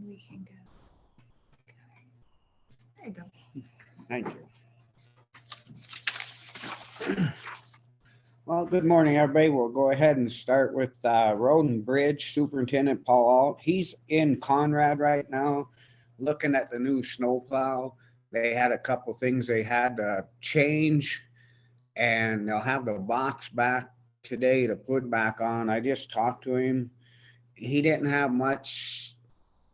We can go. There you go. Thank you. Well, good morning, everybody. We'll go ahead and start with Road and Bridge Superintendent Paul Alt. He's in Conrad right now, looking at the new snowplow. They had a couple things they had to change, and they'll have the box back today to put back on. I just talked to him. He didn't have much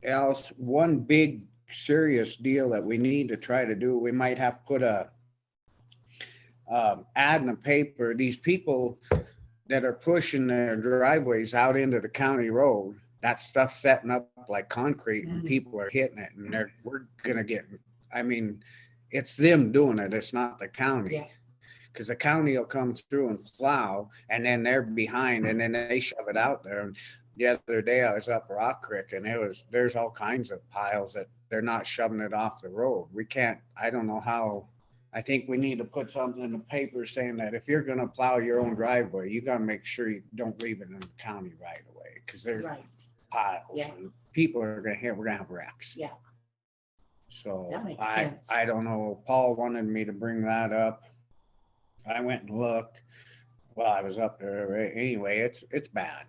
else. One big serious deal that we need to try to do, we might have to put a ad in the paper. These people that are pushing their driveways out into the county road, that stuff's setting up like concrete and people are hitting it, and we're gonna get, I mean, it's them doing it, it's not the county. Because the county will come through and plow, and then they're behind, and then they shove it out there. And the other day I was up Rock Creek, and there's all kinds of piles that they're not shoving it off the road. We can't, I don't know how. I think we need to put something in the paper saying that if you're going to plow your own driveway, you got to make sure you don't leave it in the county right away, because there's piles and people are going to hit. We're going to have wrecks. Yeah. So that makes sense. I don't know. Paul wanted me to bring that up. I went and looked while I was up there. Anyway, it's bad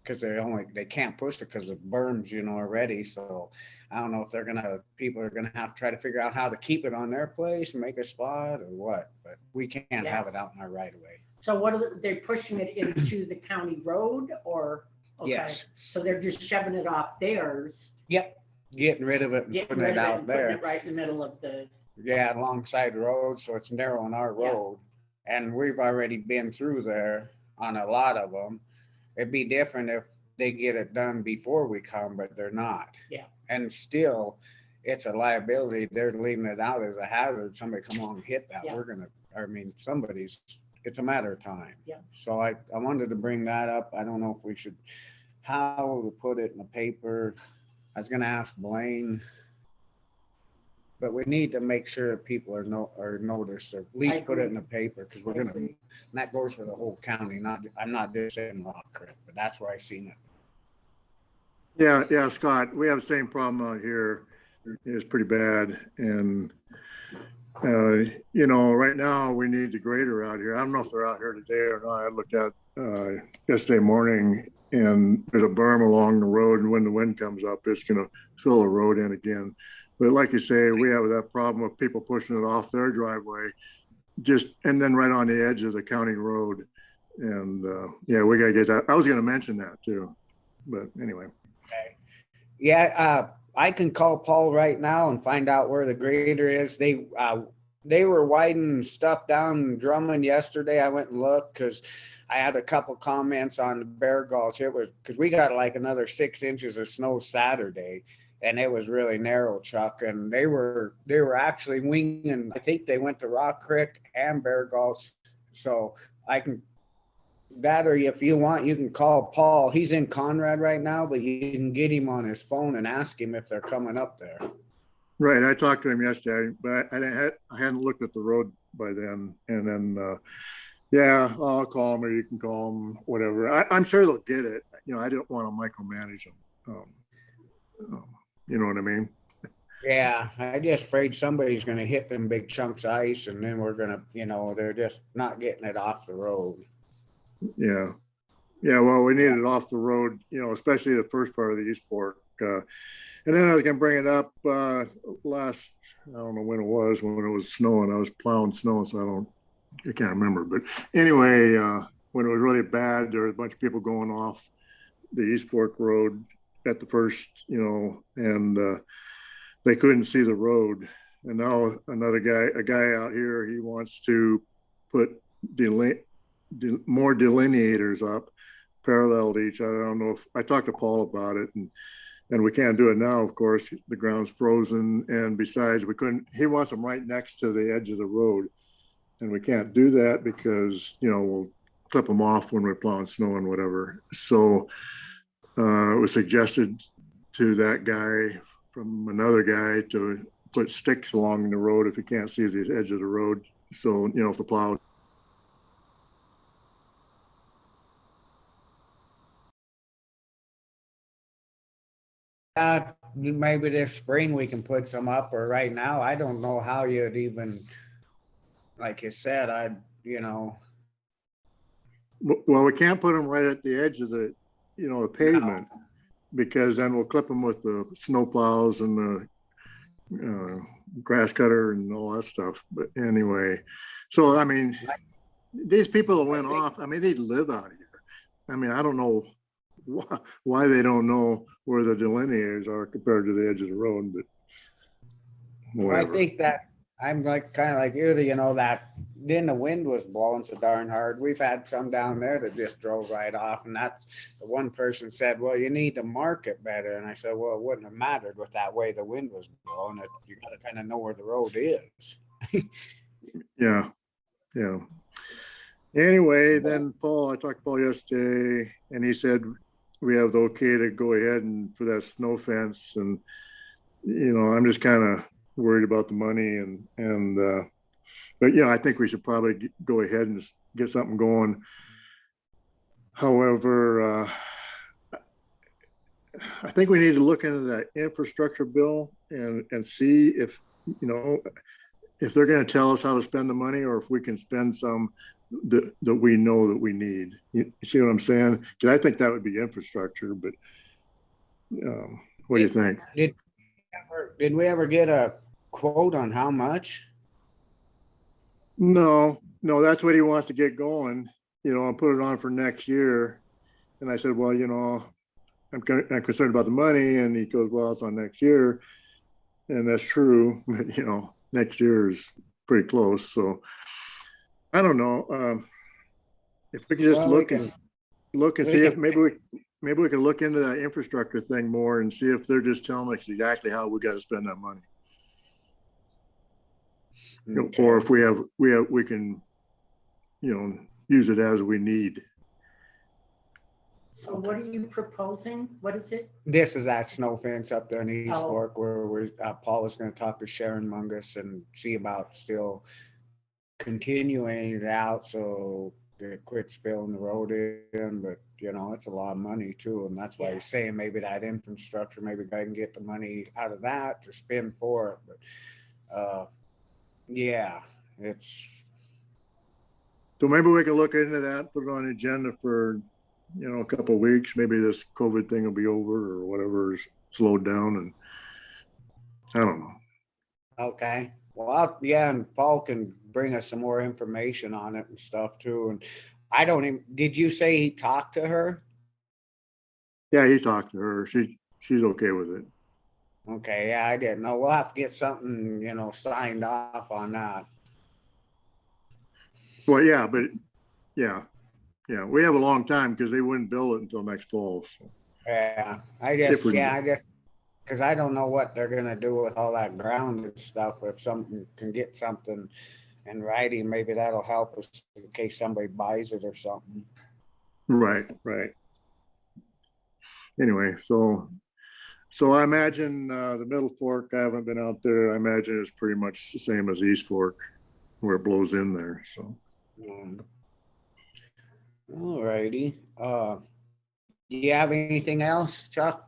because they can't push it because of berms, already. So I don't know if people are gonna have to try to figure out how to keep it on their place and make a spot or what. But we can't have it out in our right of way. So they're pushing it into the county road, or Yes. So they're just shoving it off theirs. Yep. Getting rid of it and putting it out there. Putting it right in the middle of the alongside the road, so it's narrowing our road. And we've already been through there on a lot of them. It'd be different if they get it done before we come, but they're not. Yeah. And still, it's a liability. They're leaving it out as a hazard. Somebody come on and hit that. Yeah. It's a matter of time. Yeah. So I wanted to bring that up. I don't know if we should, how to put it in the paper. I was going to ask Blaine. But we need to make sure that people are noticed, or at least put it in the paper, because we're gonna. And that goes for the whole county. I'm not just saying Rock Creek, but that's where I seen it. Yeah, Scott. We have the same problem out here. It's pretty bad, and right now we need the grader out here. I don't know if they're out here today or not. I looked at yesterday morning, and there's a berm along the road, and when the wind comes up, it's gonna fill the road in again. But like you say, we have that problem of people pushing it off their driveway, and then right on the edge of the county road. And we gotta get that. I was gonna mention that too, but anyway. Okay. Yeah, I can call Paul right now and find out where the grader is. They were widening stuff down in Drummond yesterday. I went and looked because I had a couple comments on the Bear Gulch. It was because we got like another 6 inches of snow Saturday. And it was really narrow, Chuck. And they were actually winging. I think they went to Rock Creek and Bear Gulch. So I can or if you want, you can call Paul. He's in Conrad right now, but you can get him on his phone and ask him if they're coming up there. Right. I talked to him yesterday, but I hadn't looked at the road by then. And then, I'll call him, or you can call him, whatever. I'm sure they'll get it. I don't want to micromanage them. You know what I mean? Yeah, I just afraid somebody's going to hit them big chunks of ice, and then we're going to, they're just not getting it off the road. Yeah. Yeah, well, we need it off the road, especially the first part of the East Fork. And then I can bring it up last, I don't know when it was snowing. I was plowing snow, so I can't remember. But anyway, when it was really bad, there was a bunch of people going off the East Fork Road at the first, and they couldn't see the road. And now a guy out here, he wants to put more delineators up parallel to each other. I don't know if I talked to Paul about it, and we can't do it now. Of course, the ground's frozen, and besides, he wants them right next to the edge of the road, and we can't do that because we'll clip them off when we're plowing snow and whatever. So it was suggested to that guy from another guy to put sticks along the road if you can't see the edge of the road. So, if the plow. maybe this spring we can put some up, or right now, I don't know how you'd even, like you said, Well, we can't put them right at the edge of the, the pavement, no. because then we'll clip them with the snow plows and the grass cutter and all that stuff. But anyway, so I mean, these people that went off, I mean, they live out here. I mean, I don't know why they don't know where the delineators are compared to the edge of the road, but whatever. I think that I'm like kind of like you, that then the wind was blowing so darn hard. We've had some down there that just drove right off, and that's the one person said, "Well, you need to mark it better." And I said, "Well, it wouldn't have mattered with that way the wind was blowing. You got to kind of know where the road is." Yeah, yeah. Anyway, then I talked to Paul yesterday, and he said we have the okay to go ahead and for that snow fence. And I'm just kind of worried about the money, but I think we should probably go ahead and get something going. However, I think we need to look into that infrastructure bill and see if they're going to tell us how to spend the money, or if we can spend some that we know that we need. You see what I'm saying? Because I think that would be infrastructure. But what do you think? Did we ever get a quote on how much? No, that's what he wants to get going, and put it on for next year. And I said, well, I'm concerned about the money. And he goes, well, it's on next year. And that's true. But, next year is pretty close. So I don't know. If we can just look and see if maybe we can look into that infrastructure thing more and see if they're just telling us exactly how we got to spend that money. Okay. Or if we can, use it as we need. So what are you proposing? What is it? This is that snow fence up there in East Fork where Paul was going to talk to Sharon Mungus and see about still continuing it out so it quits filling the road in. But it's a lot of money too, and that's why he's saying maybe that infrastructure, maybe I can get the money out of that to spend for it. But it's so maybe we can look into that, put it on the agenda for a couple of weeks. Maybe this COVID thing will be over, or whatever is slowed down, and I don't know. Okay. Well, and Paul can bring us some more information on it and stuff too. And I don't even, did you say he talked to her? Yeah, he talked to her. She's okay with it. Okay. Yeah, I didn't know. We'll have to get something, signed off on that. Well, yeah, but yeah, we have a long time because they wouldn't build it until next fall. So. Yeah, I just, because I don't know what they're gonna do with all that ground and stuff. If something can get something in writing, maybe that'll help us in case somebody buys it or something. Right. Anyway, so I imagine the Middle Fork, I haven't been out there. I imagine it's pretty much the same as East Fork where it blows in there. So. All righty. Do you have anything else, Chuck?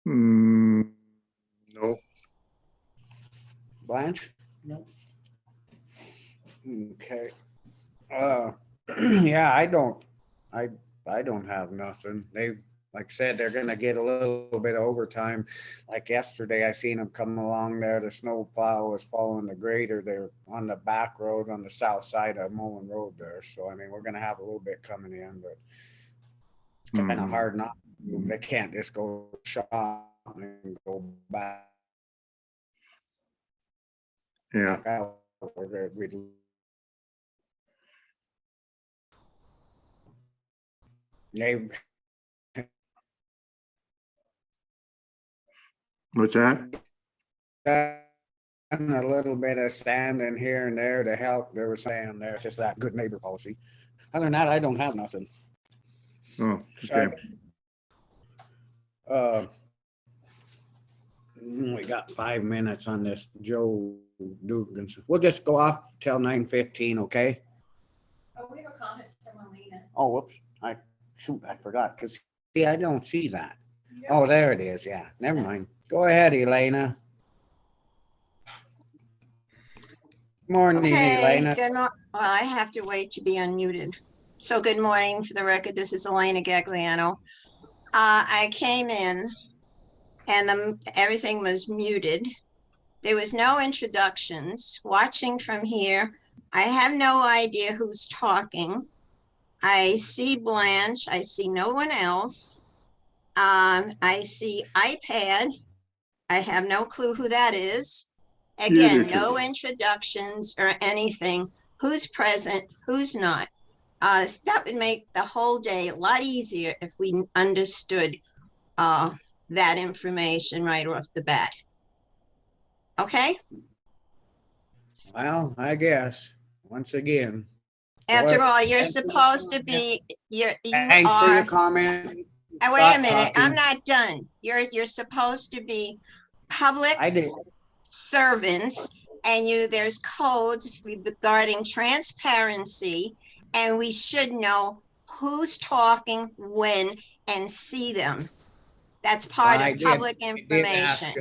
No. Blanche? No. Okay. Yeah, I don't have nothing. They, like I said, they're gonna get a little bit of overtime. Like yesterday, I seen them come along there. The snow plow was following the grader. They're on the back road on the south side of Mullen Road there. So I mean, we're gonna have a little bit coming in, but it's kind of hard not. They can't just go shop and go back. Yeah. What's that? A little bit of standing here and there to help. There was saying there, it's just that good neighbor policy. Other than that, I don't have nothing. Oh, okay. We got 5 minutes on this Joe Dugan. We'll just go off till 9:15, okay? Oh, we have a comment from Alina. Oh, whoops. I forgot because see, I don't see that. Oh, there it is. Yeah, never mind. Go ahead, Elena. Morning, Okay, Elena. well, I have to wait to be unmuted. So good morning. For the record, this is Elena Gagliano. I came in and everything was muted. There was no introductions. Watching from here, I have no idea who's talking. I see Blanche. I see no one else. I see iPad. I have no clue who that is. Again, no introductions or anything. Who's present, who's not. That would make the whole day a lot easier if we understood that information right off the bat. Okay? Well, I guess once again. After all, you're supposed to be, you Thanks for your are. comment. Wait a minute, I'm not done. You're supposed to be public I did. servants, and there's codes regarding transparency, and we should know who's talking when and see them. That's part of public information.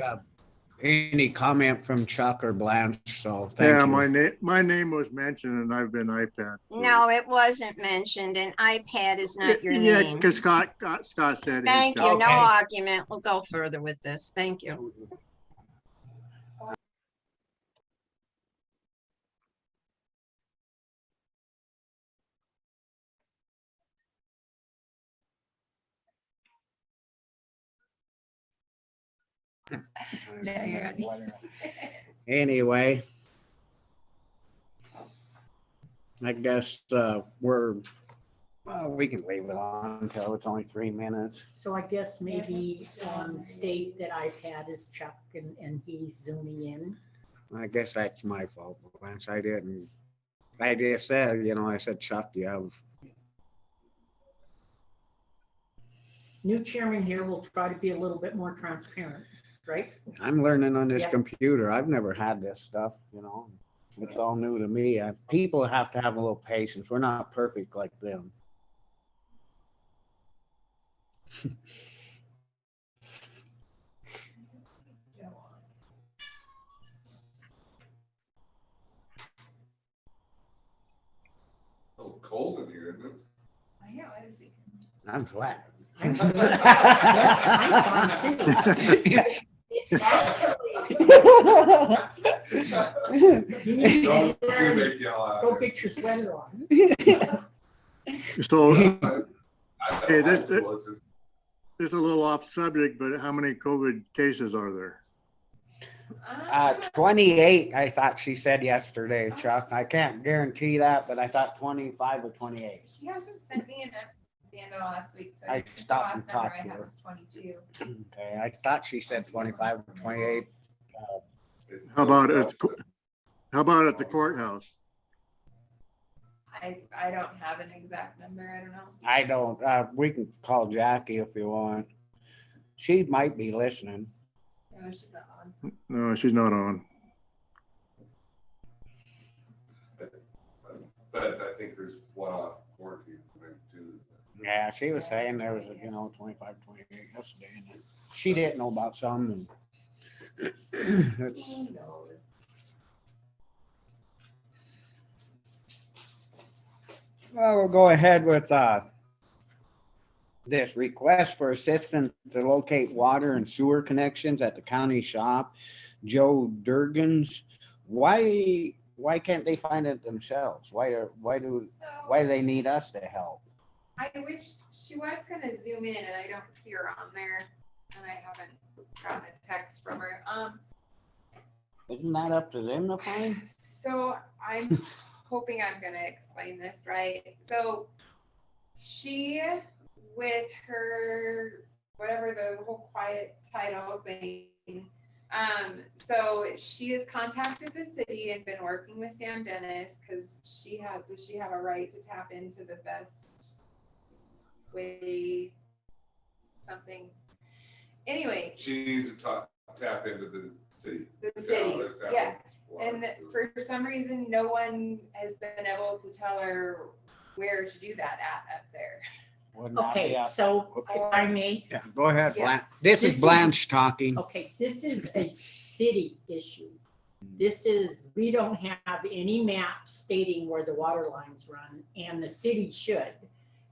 Any comment from Chuck or Blanche, so thank you. My name was mentioned and I've been iPad. No, it wasn't mentioned, and iPad is not your name. Yeah, because Scott said it. Thank you. No argument. We'll go further with this. Thank you. Anyway, I guess we can leave it on until it's only 3 minutes. So I guess maybe state that iPad is Chuck and he's zooming in. I guess that's my fault, Blanche. I didn't. I just said, I said, Chuck, you have. New chairman here will try to be a little bit more transparent, right? I'm learning on this computer. I've never had this stuff, It's all new to me. People have to have a little patience. We're not perfect like them. Oh, cold in here, isn't it? I know, I was thinking. I'm flat. I'm fine too. Go get your sweater on. So, hey, this is a little off subject, but how many COVID cases are there? 28, I thought she said yesterday, Chuck. I can't guarantee that, but I thought 25 or 28. She hasn't sent me enough the end of last week. So I stopped and the last number talked I to have her. was 22. Okay, I thought she said 25 or 28. How about at the courthouse? I don't have an exact number. I don't know. I don't. We can call Jackie if you want. She might be listening. No, she's not on. No, she's not on. But I think there's one off quarantine too. Yeah, she was saying there was, 25, 28 yesterday. And she didn't know about some. And it's, well, we'll go ahead with this request for assistance to locate water and sewer connections at the county shop. Joe Durgans, why can't they find it themselves? Why do they need us to help? I wish she was gonna zoom in, and I don't see her on there, and I haven't gotten a text from her. Isn't that up to them to find? So I'm hoping I'm gonna explain this right. So she, with her whatever the whole quiet title thing, so she has contacted the city and been working with Sam Dennis because does she have a right to tap into the best way something? Anyway, She needs to tap into the city. The city, yeah. And for some reason, no one has been able to tell her where to do that at up there. Wouldn't that be Okay, a- so Okay. if I may, Yeah, go ahead, Yeah. Blanche. This This is is- Blanche talking. okay, this is a city issue. We don't have any maps stating where the water lines run, and the city should.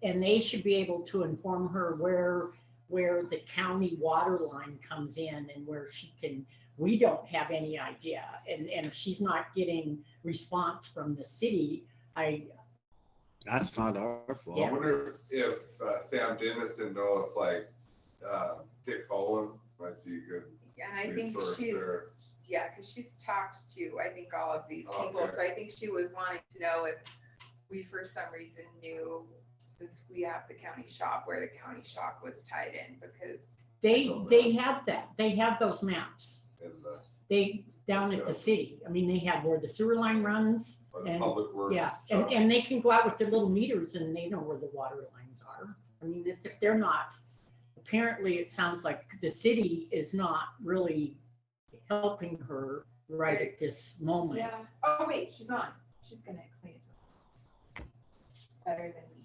And they should be able to inform her where the county water line comes in and where she can, we don't have any idea. And if she's not getting response from the city, That's not our I fault. wonder if Sam Dennis didn't know if like Dick Holland might be a good And I think resource she's, there. yeah, because she's talked to, I think, all of these people. Okay. So I think she was wanting to know if we, for some reason, knew, since we have the county shop, where the county shop was tied in, because they have that, they have those maps. And Down at the city, I mean, they have where the sewer line runs. or the And public works. yeah, shop. and they can go out with their little meters and they know where the water lines are. I mean, it's, if they're not, apparently it sounds like the city is not really helping her right at this moment. yeah. Oh, wait, she's on. She's gonna explain it to us better than me.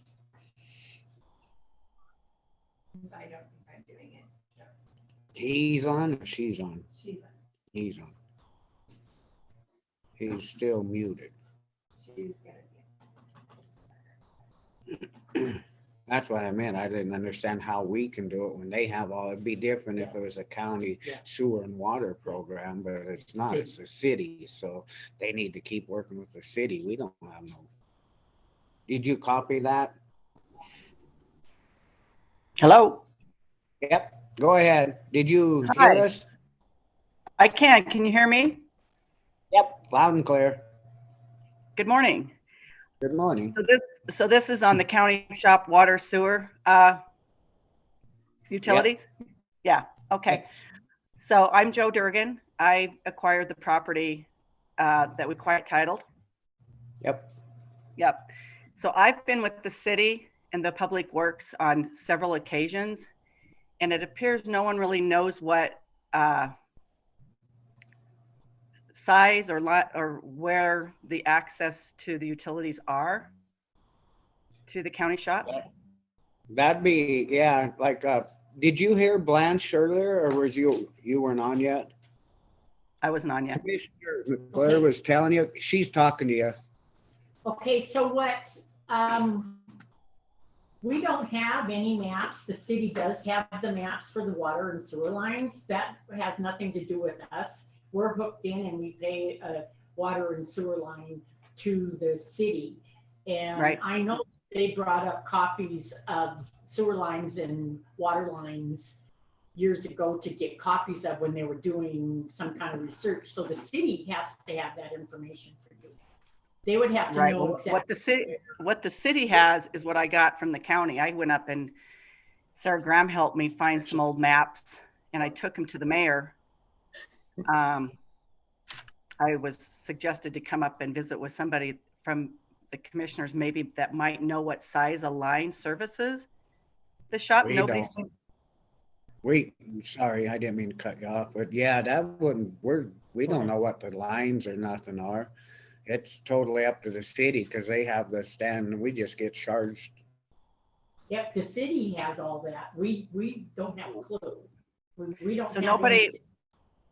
'Cause I don't think I'm doing it justice. He's on or she's on? She's on. He's on. He's still muted. She's gonna be. That's what I meant. I didn't understand how we can do it when they have all, it'd be different if Yeah. it was a county Yeah. sewer and water program, but it's not, it's a city, so they need to keep working with the city. We don't have no. Did you copy that? Hello, Yep, go ahead. Did you hear Hi. us? I can. Can you hear me? Yep, loud and clear. Good morning. Good morning. So this is on the county shop water sewer utilities? Yeah, okay. So I'm Joe Durgan. I acquired the property that we quiet titled. Yep, Yep. So I've been with the city and the public works on several occasions, and it appears no one really knows what size or lot or where the access to the utilities are to the county shop. that'd be, yeah, like, did you hear Blanche earlier or you weren't on yet? I wasn't on yet. Commissioner Claire was telling you, she's talking to you. Okay, so what, we don't have any maps. The city does have the maps for the water and sewer lines. That has nothing to do with us. We're hooked in and we pay a water and sewer line to the city. And Right. I know they brought up copies of sewer lines and water lines years ago to get copies of when they were doing some kind of research. So the city has to have that information for you. They would have to Right. know Well, exactly. what the city has is what I got from the county. I went up and Sarah Graham helped me find some old maps and I took them to the mayor. I was suggested to come up and visit with somebody from the commissioners, maybe that might know what size a line services the shop. We Nobody don't. seems. Sorry, I didn't mean to cut you off, but yeah, that wouldn't, we don't know what the lines or nothing are. It's totally up to the city because they have the stand and we just get charged. Yep, the city has all that. We don't have a clue. We don't. So have nobody, any-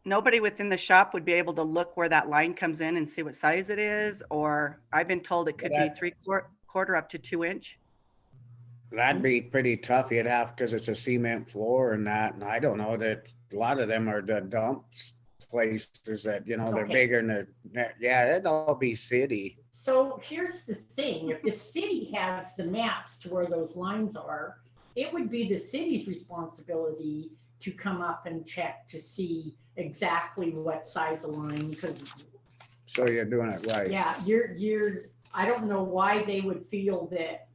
nobody within the shop would be able to look where that line comes in and see what size it is, or I've been told it could be That- 3/4 up to 2 inch. That'd be pretty tough. You'd have, because it's a cement floor and that, and I don't know that a lot of them are the dumps places that, they're Okay. bigger and yeah, it'd all be city. So here's the thing, if the city has the maps to where those lines are, it would be the city's responsibility to come up and check to see exactly what size of line, because, So you're doing it right. yeah, I don't know why they would feel that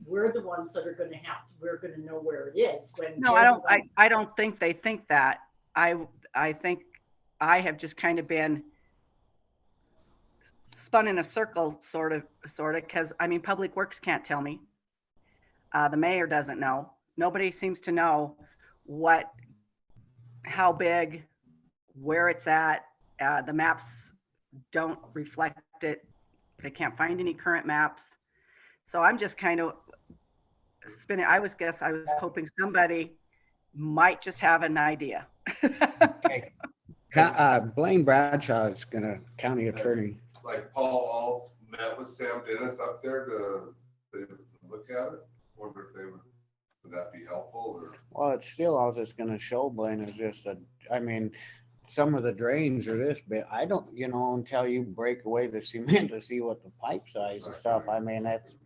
we're the ones that are gonna we're gonna know where it is when. No, they're the ones- I don't think they think that. I think I have just kind of been spun in a circle, sort of, because I mean, Public Works can't tell me. The mayor doesn't know. Nobody seems to know how big, where it's at. The maps don't reflect it. They can't find any current maps. So I'm just kind of spinning. I was hoping somebody might just have an idea. Okay. Blaine Bradshaw is gonna, county attorney. Like Paul All met with Sam Dennis up there to look at it. Wonder if would that be helpful or? Well, it's still, all it's gonna show, Blaine, is just I mean, some of the drains are this big. I don't, until you break away the cement to see what the pipe size and stuff, I mean, that's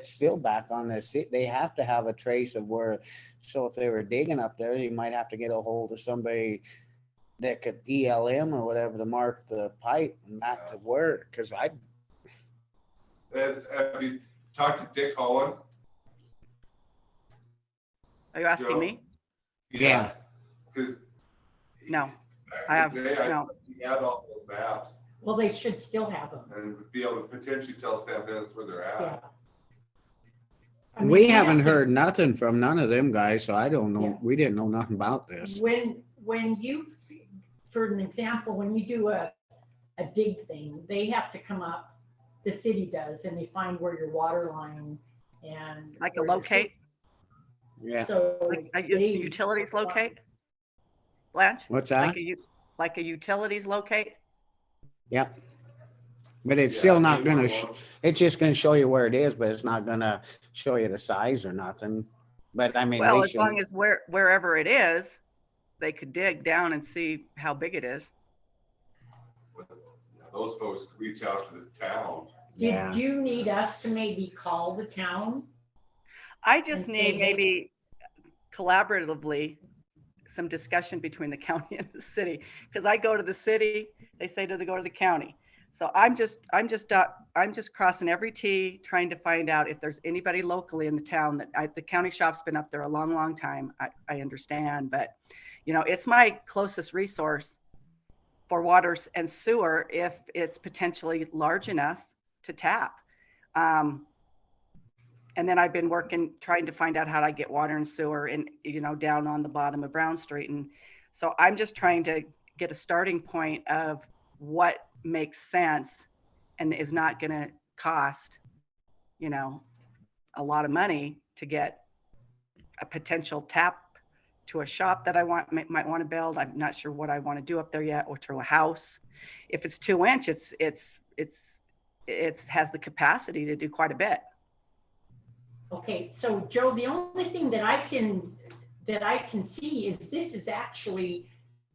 still back on this. They have to have a trace of where, so if they were digging up there, you might have to get a hold of somebody that could ELM or whatever to mark the pipe and not to where, because Have you talked to Dick Holland? Are you asking Joe? me? Yeah. Because No, I have, no. He had all those maps Well, they should still have them. and would be able to potentially tell Sam Dennis where they're Yeah. at. I mean, we have haven't to- heard nothing from none of them guys, so I don't know. Yeah. We didn't know nothing about this. When you, for an example, when you do a dig thing, they have to come up, the city does, and they find where your water line and. Like a where your locate, Yeah. So. like a they- utilities locate? Blanche? What's Like that? like a utilities locate? Yep. But it's Yeah, still not gonna, 811. it's just gonna show you where it is, but it's not gonna show you the size or nothing. But I mean, Well, they as long should, as wherever it is, they could dig down and see how big it is. Those folks could reach out to this town. Yeah. Did you need us to maybe call the town? I just And say, need hey- maybe collaboratively some discussion between the county and the city. Because I go to the city, they say to go to the county. So I'm just crossing every T, trying to find out if there's anybody locally in the town that the county shop's been up there a long, long time. I understand, but it's my closest resource for water and sewer if it's potentially large enough to tap. And then I've been trying to find out how to get water and sewer and, down on the bottom of Brown Street. And so I'm just trying to get a starting point of what makes sense and is not going to cost, a lot of money to get a potential tap to a shop that I might want to build. I'm not sure what I want to do up there yet, or to a house. If it's 2 inch, it has the capacity to do quite a bit. Okay, so Joe, the only thing that I can see is this is actually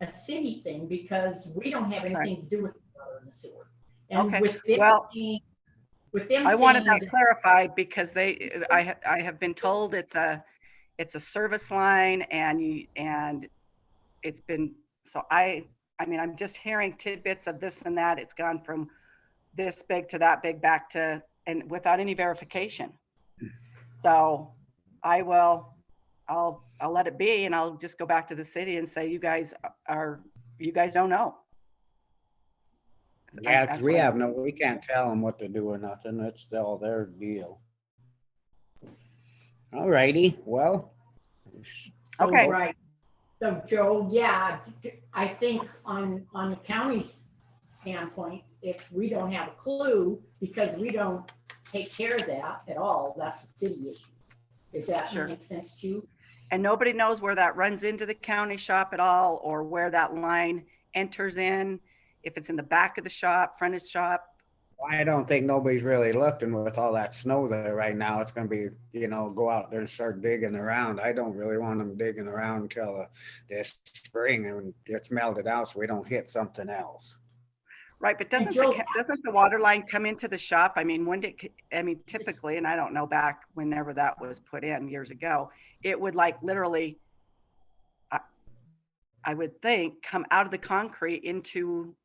a city thing because we don't have anything to do with the water and the sewer. And Okay, with them, well, with them I wanted saying that clarified because I have been told it's a service line and it's been, so I mean, I'm just hearing tidbits of this and that. It's gone from this big to that big back to, and without any verification. So I'll let it be and I'll just go back to the city and say, you guys don't know. yeah, because we can't tell them what to do or nothing. It's all their deal. All righty, well. So, Okay. right. So Joe, yeah, I think on the county's standpoint, if we don't have a clue because we don't take care of that at all, that's a city issue. Does that Sure. make sense to you? And nobody knows where that runs into the county shop at all, or where that line enters in, if it's in the back of the shop, front of the shop. I don't think nobody's really looking with all that snow there right now. It's gonna be, go out there and start digging around. I don't really want them digging around until this spring and it's melted out so we don't hit something else. Right, but doesn't Joe- the water line come into the shop? I mean, typically, and I don't know back whenever that was put in years ago, it would like literally, I would think, come out of the concrete into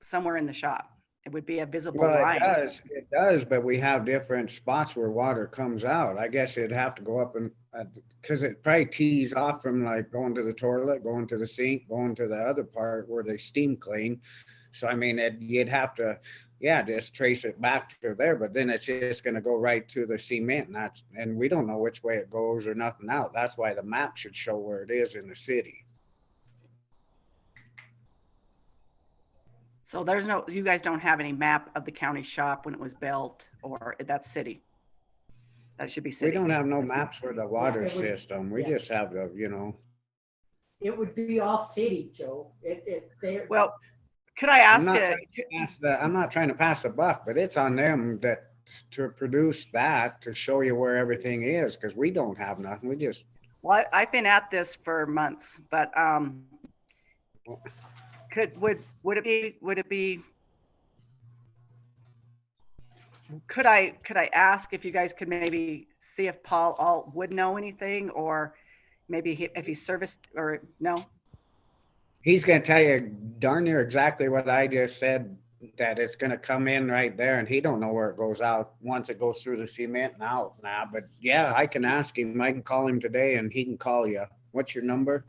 somewhere in the shop. It would be a visible Well, line. it does, but we have different spots where water comes out. I guess it'd have to go up and, because it probably tees off from like going to the toilet, going to the sink, going to the other part where they steam clean. So, I mean, you'd have to, just trace it back to there, but then it's just gonna go right to the cement and we don't know which way it goes or nothing out. That's why the map should show where it is in the city. So you guys don't have any map of the county shop when it was built, or that's city? That should be We city. don't have no maps for the water it would- system. We yeah. just have the, you know, It would be all city, Joe. Well, could I I'm ask not a, trying to I'm not trying to pass a buck, but it's on them that to produce that, to show you where everything is, because we don't have nothing. We just, well, I've been at this for months, but would it be could I ask if you guys could maybe see if Paul Alt would know anything, or maybe if he serviced, or no? he's gonna tell you darn near exactly what I just said, that it's gonna come in right there, and he don't know where it goes out once it goes through the cement and out now. But yeah, I can ask him. I can call him today and he can call you. What's your number?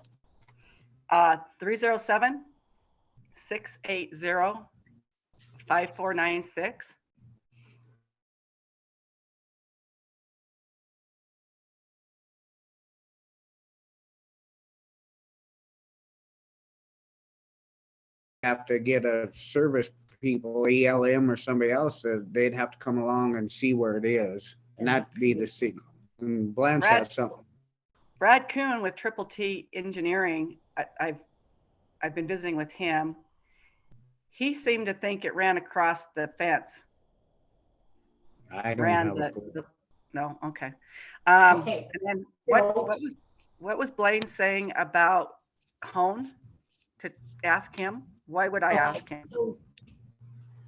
307-680-5496. Have to get a service people, ELM or somebody else, they'd have to come along and see where it is. And that'd be the city. And Blanche Brad- has something. Brad Kuhn with Triple T Engineering, I've been visiting with him. He seemed to think it ran across the fence. I don't Ran have a clue. no, okay. Okay. And then So- what was Blaine saying about Hone? To ask him? Why would I ask him? So,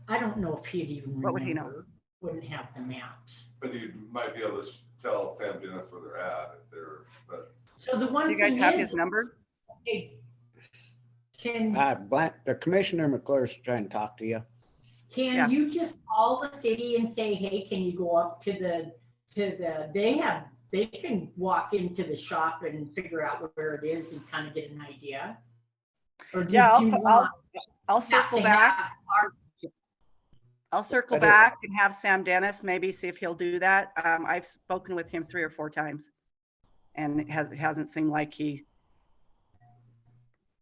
I don't know if he'd even What would he know? remember, wouldn't have the maps. But you might be able to tell Sam Dennis where they're at if they're, but So the one Do you guys thing have is, his number? okay, can, The Commissioner McClure's trying to talk to you. Yeah. can you just call the city and say, hey, can you go up to they can walk into the shop and figure out where it is and kind of get an idea? Or do Yeah, you I'll want circle to back. have I'll circle But it- back and have Sam Dennis maybe see if he'll do that. I've spoken with him 3 or 4 times, and it hasn't seemed like he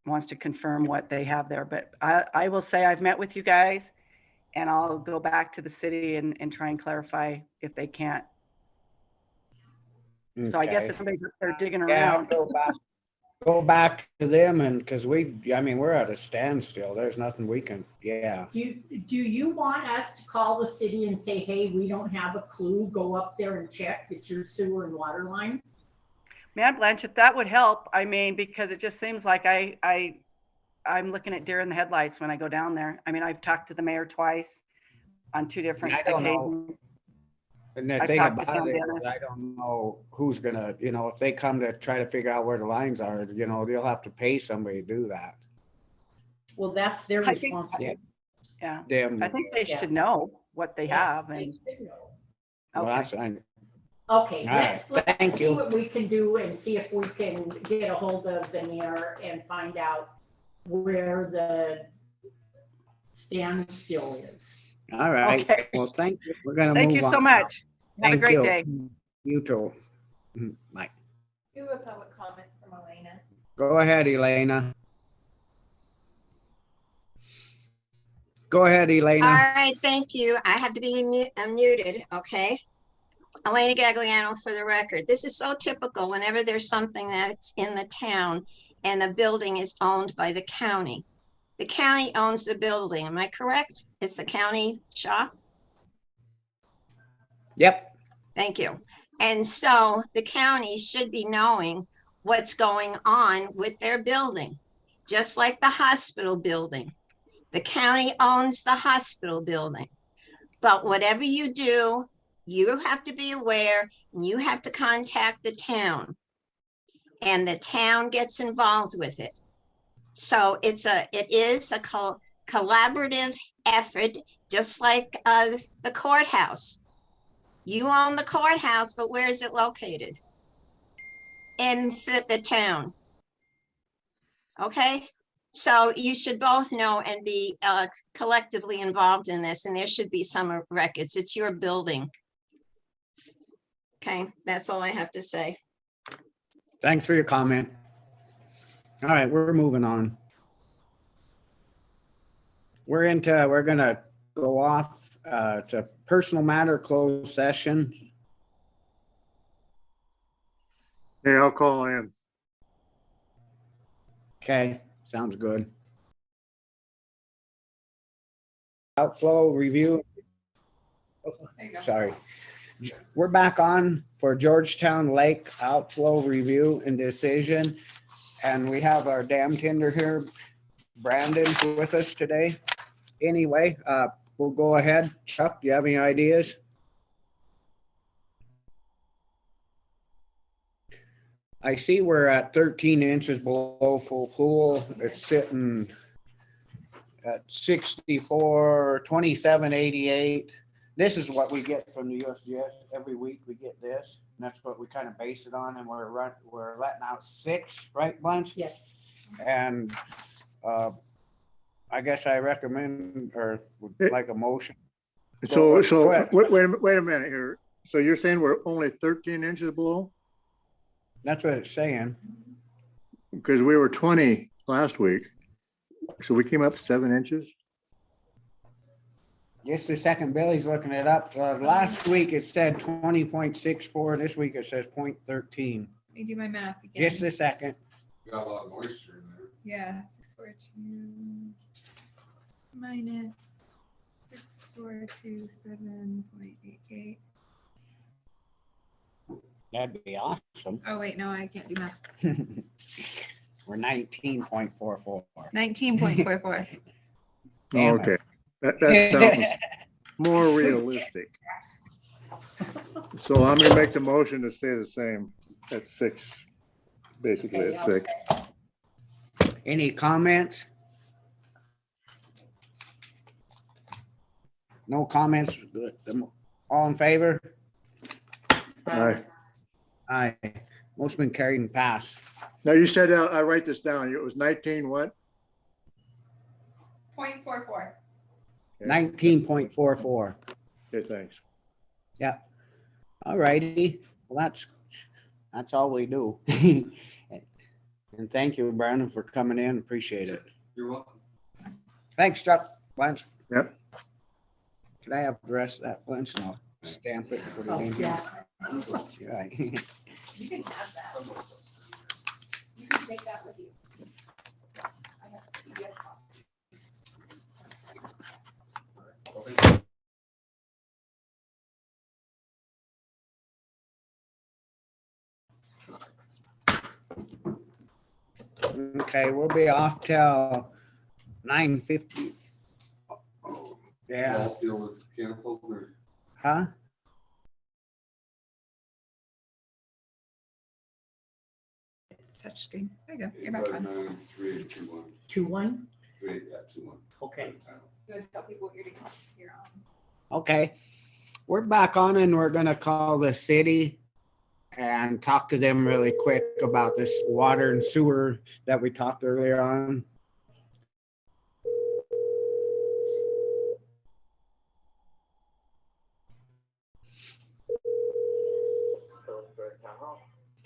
wants to confirm what they have there. But I will say I've met with you guys, and I'll go back to the city and try and clarify if they can't. So I guess Okay. if somebody's up there digging Yeah, around, go back to them, and because we're at a standstill. There's nothing we can, yeah. Do you want us to call the city and say, hey, we don't have a clue, go up there and check, it's your sewer and water line? man, Blanche, if that would help, I mean, because it just seems like I'm looking at deer in the headlights when I go down there. I mean, I've talked to the mayor twice on 2 different I don't know. occasions. And the I've thing talked to about Sam it is, Dennis. I don't know who's gonna, if they come to try to figure out where the lines are, they'll have to pay somebody to do that. Well, that's their I think- responsibility. Yeah, Them, I think they Yeah. should know what they Yeah, have, they and should know. well, okay. that's, Okay, All right, let's thank see you. what we can do and see if we can get a hold of the mayor and find out where the standstill is. all right. Okay. Well, thank you. We're gonna move on. Thank you so much. Have a Thank great you. day. You too. Bye. do a public comment from Elena. Go ahead, Elena. Go ahead, All Elena. right, thank you. I have to be muted, okay? Elena Gagliano for the record. This is so typical whenever there's something that's in the town and the building is owned by the county. The county owns the building, am I correct? It's the county shop? Yep. Thank you. And so the county should be knowing what's going on with their building, just like the hospital building. The county owns the hospital building. But whatever you do, you have to be aware and you have to contact the town. And the town gets involved with it. So it is a collaborative effort, just like the courthouse. You own the courthouse, but where is it located? In the town. Okay, so you should both know and be collectively involved in this, and there should be some records. It's your building. Okay, that's all I have to say. Thanks for your comment. All right, we're moving on. We're gonna go off. It's a personal matter closed session. Hey, I'll call in. Okay, sounds good. Outflow review. There you go. Sorry. We're back on for Georgetown Lake outflow review and decision. And we have our dam tender here, Brandon, with us today. Anyway, we'll go ahead. Chuck, do you have any ideas? I see we're at 13 inches below full pool. It's sitting at 64, 27.88. This is what we get from the USGS. Every week we get this, and that's what we kind of base it on. And we're letting out 6, right, Blanche? Yes. And I guess I recommend or would like a motion. So, Go ahead. wait a minute here. So you're saying we're only 13 inches below? That's what it's saying. Because we were 20 last week. So we came up 7 inches? Just a second, Billy's looking it up. Last week it said 20.64. This week it says 0.13. Let me do my math again. Just a second. Got a lot of moisture in there. Yeah, 642 minus 6427.88. That'd be awesome. Oh wait, no, I can't do math. We're 19.44. 19.44. Damn Okay. it. That sounds more realistic. So I'm gonna make the motion to stay the same at 6, basically at 6. Any comments? No comments? Good. All in favor? All right. Aye. Most been carried and passed. Now you said, I write this down. It was 19 what? 0.44. 19.44. Okay, thanks. Yeah. All righty. Well, that's all we do. And thank you, Brandon, for coming in. Appreciate it. You're welcome. Thanks, Chuck. Blanche. Yep. Can I have the rest of that, Blanche? And I'll stamp it and put it in here. Yeah. Right. You can have that. You can take that with you. I have a PDF copy. Okay, we'll be off till 9:50. Yeah. Ball field was canceled or? Huh? It's touchscreen. There you go. You're back on. 859, 3, 2-1? 3, yeah, 2-1. Okay. You guys tell people what you're doing. You're on. Okay. We're back on and we're gonna call the city and talk to them really quick about this water and sewer that we talked earlier on.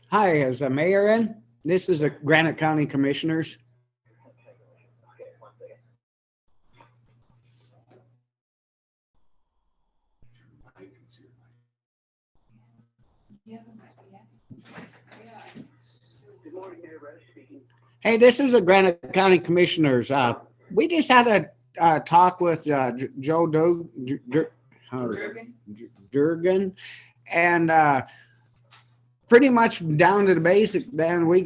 Hi, is the mayor in? This is the Granite County Commissioners. Yeah. Hey, this is the Granite County Commissioners. We just had a talk with Joe Durgan, and pretty much down to the basic. Then we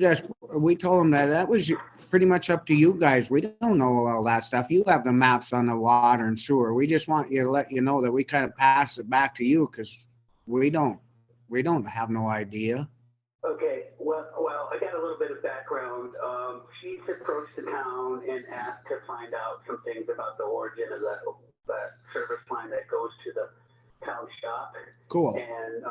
told him that was pretty much up to you guys. We don't know all that stuff. You have the maps on the water and sewer. We just want you to let you know that we kind of pass it back to you because we don't have no idea. Okay, well, I got a little bit of background. She's approached the town and asked to find out some things about the origin of that service line that goes to the town shop. Cool. And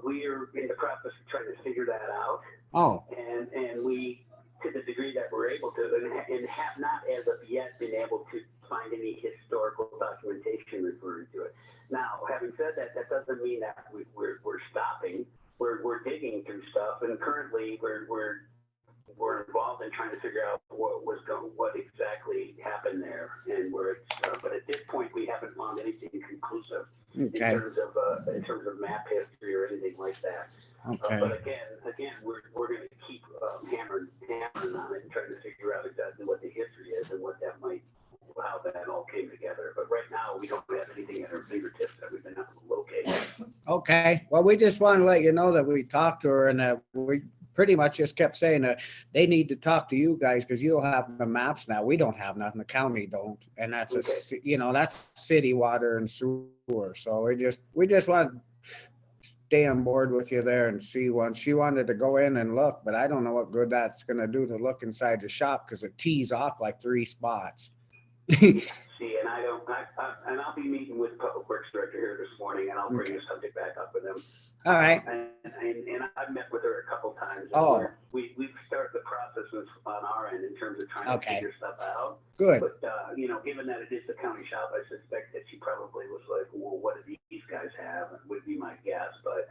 we are in the process of trying to figure that out. Oh. And we, to the degree that we're able to, and have not as of yet been able to find any historical documentation referring to it. Now, having said that, that doesn't mean that we're stopping. We're digging through stuff, and currently we're involved in trying to figure out what exactly happened there, and but at this point we haven't found anything conclusive. Okay. in terms of map history or anything like that. Okay. But again, we're going to keep hammering on it and trying to figure out exactly what the history is and what that might, how that all came together. But right now, we don't have anything at our fingertips that we've been able to locate. Okay. Well, we just want to let you know that we talked to her and that we pretty much just kept saying that they need to talk to you guys because you'll have the maps now. We don't have nothing. The county don't. And that's that's city water and sewer. So we just want to stay on board with you there and see once she wanted to go in and look, but I don't know what good that's going to do to look inside the shop because it tees off like 3 spots. See, and and I'll be meeting with Public Works Director here this morning, and I'll bring the subject back up with him. All right. And I've met with her a couple times. And Oh. we've started the process on our end in terms of trying to figure stuff out. Good. But, given that it is the county shop, I suspect that she probably was like, well, what do these guys have? Would be my guess. But,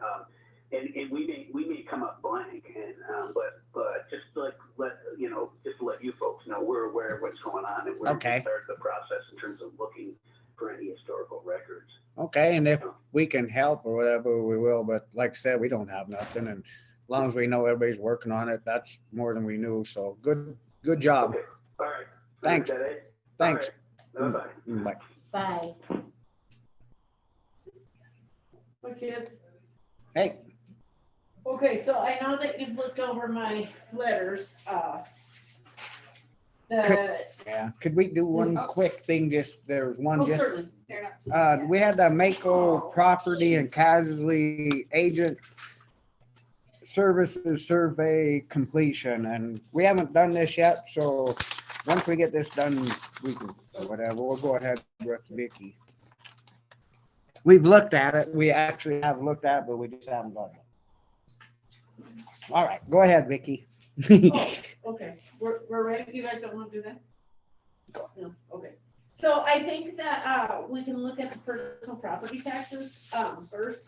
and we may come up blank, and but just like just to let you folks know we're aware of what's going on, and we're going to start the process in terms of looking for any historical records. Okay, and if we can help or whatever, we will. But like I said, we don't have nothing, and as long as we know everybody's working on it, that's more than we knew. So good job. Okay. All right. Thanks. Thanks. All right. Bye. Bye. Hi, kids. Hey. Okay, so I know that you've looked over my letters. Could we do one quick thing? There's one certainly. They're not too we had the Mako property and casualty agent services survey completion, and we haven't done this yet. So once we get this done, we can, whatever, we'll go ahead with Vicky. We've looked at it. We actually have looked at it, but we just haven't done it. All right, go ahead, Vicky. Okay, we're ready. You guys don't want to do that? No, okay. So I think that we can look at the personal property taxes first,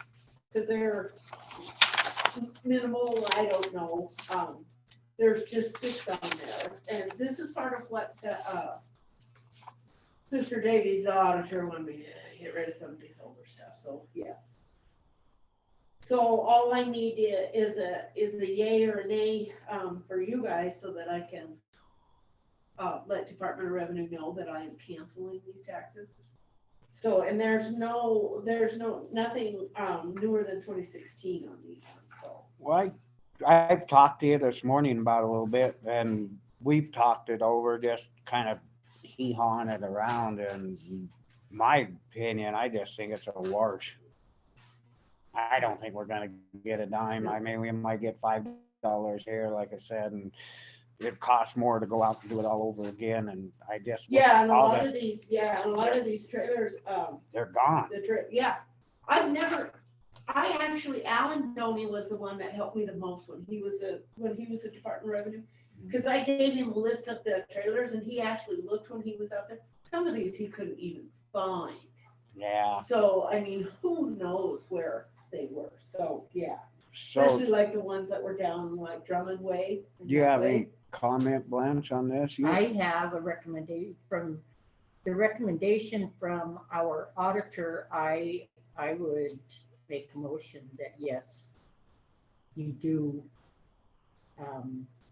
because they're minimal. I don't know. There's just 6 on there, and this is part of what Mr. Davies, the auditor, wanted me to get rid of some of these older stuff. So yes. So all I need is a yay or a nay for you guys so that I can let Department of Revenue know that I am canceling these taxes. So, and there's nothing newer than 2016 on these ones, so. Well, I've talked to you this morning about it a little bit, and we've talked it over, just kind of hee-hawing it around, and my opinion, I just think it's a wash. I don't think we're gonna get a dime. I mean, we might get $5 here, like I said, and it costs more to go out and do it all over again. And I just yeah, and a lot of these trailers, they're gone. Alan Doney was the one that helped me the most when he was a Department of Revenue, because I gave him a list of the trailers, and he actually looked when he was out there. Some of these he couldn't even find. Yeah. So I mean, who knows where they were? So yeah. Especially like the ones that were down like Drummond Way. Do you have any comment, Blanche, on this? I have a recommendation from our auditor. I would make a motion that yes, you do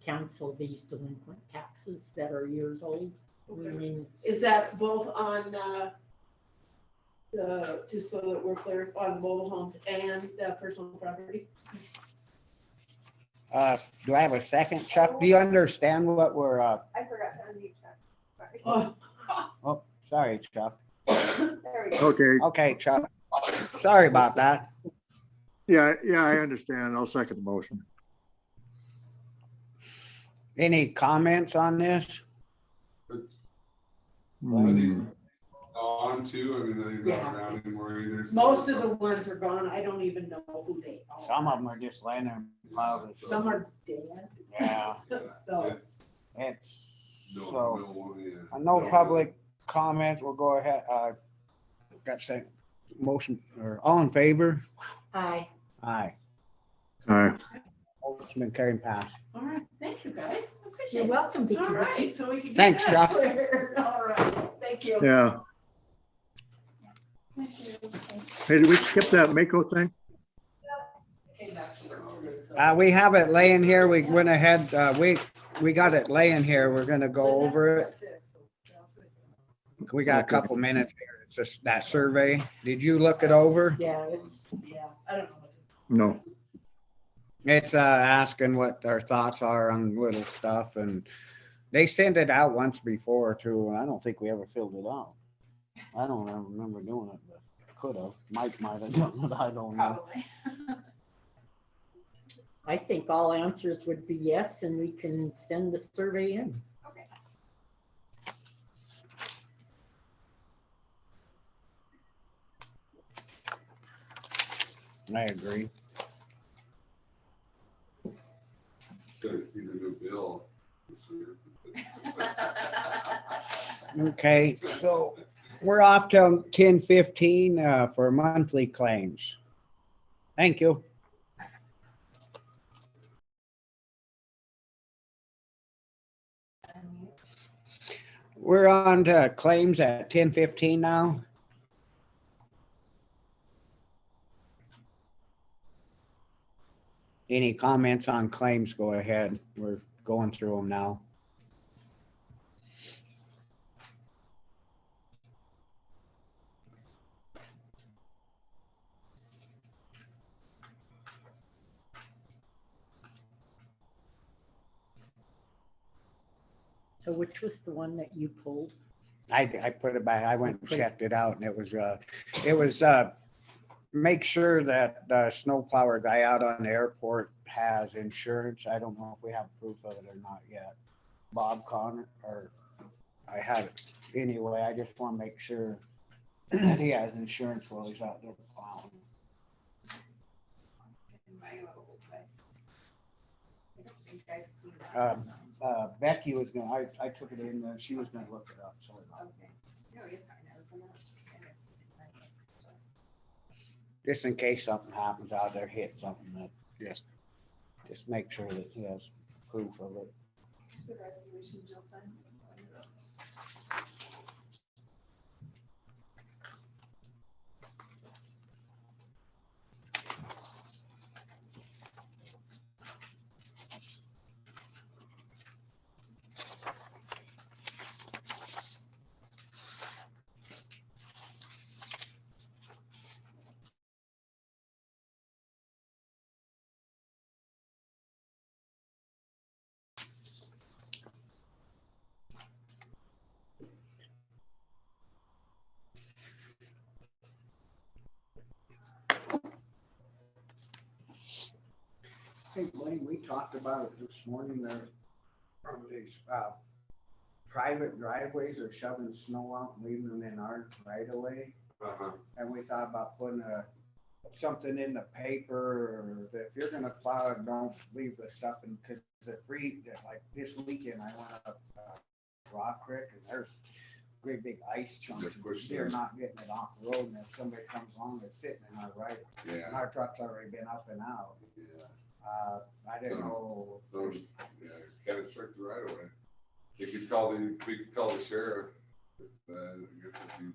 cancel these delinquent taxes that are years old. Okay. I mean, is that both on just so that we're clear, on the mobile homes and the personal property? Do I have a second, Chuck? Do you understand what we're I forgot to unmute Chuck. Sorry. Oh, sorry, Chuck. There we go. Okay, Chuck. Sorry about that. Yeah, I understand. I'll second the motion. Any comments on this? Are these gone too? I mean, they're not around anymore either. So Most of the ones are gone. I don't even know who they are. Some of them are just laying there in piles of Some are dead. Yeah. So It's no, no public comments. We'll go ahead. Got second motion, or all in favor? Aye. Aye. All right. Motion been carried and passed. all right, thank you guys. I appreciate You're it. welcome, Vicky. All right, so we can get Thanks, that Chuck. clear. All right, thank you. Yeah. Hey, did we skip that Mako thing? We have it laying here. We went ahead, we got it laying here. We're gonna go over it. We got a Okay. couple minutes here. It's just that survey. Did you look it over? Yeah, I don't know. No. It's asking what our thoughts are on little stuff, and they sent it out once before too. And I don't think we ever filled it out. I don't ever remember doing it, but could have. Mike might have done it. I don't know. Probably. I think all answers would be yes, and we can send the survey in. Okay. I agree. Gonna see the new bill this year. Okay, so we're off till 10:15 for monthly claims. Thank you. We're on to claims at 10:15 now. Any comments on claims, go ahead. We're going through them now. So which was the one that you pulled? I put it back. I went and checked it out, and it was make sure that the snowplower guy out on the airport has insurance. I don't know if we have proof of it or not yet. Bob Connor, or I had it anyway. I just want to make sure that he has insurance while he's out there plowing. In my little list. I don't think I've seen that. Becky was gonna, I took it in, she was gonna look it up, so. Okay. No, you're fine. I was enough. Just in case something happens out there, hit something, that just make sure that he has proof of it. Here's the resolution Jill signed. I think, Blaine, we talked about it this morning, there are these private driveways are shoving snow out and leaving them in our right of way. Uh-huh. And we thought about putting something in the paper, or that if you're gonna plow it, don't leave the stuff in, because it's a free, like this weekend, I went up Rock Creek, and there's great big ice chunks. Just push They're those. not getting it off the road, and if somebody comes along, it's sitting in our right. And Yeah, our truck's already been up and out. yeah. I didn't know. Those, yeah, kind of tricked right away. We could call the sheriff. I guess if you,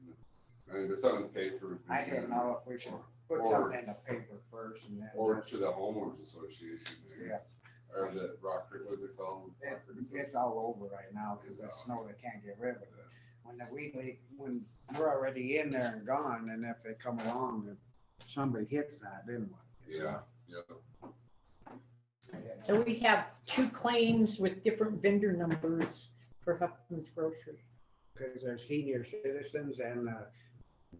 I mean, it's on the paper. I didn't know if we should put Or- something in the paper first and then. Or to the homeowners association. Yeah. Or the Rocker, what's it called? It's all over right now because of snow, they can't get rid of it. When when we're already in there and gone, and if they come along, if somebody hits that, then what? Yeah, yeah. So we have 2 claims with different vendor numbers for Huffman's Grocery. Because they're senior citizens, and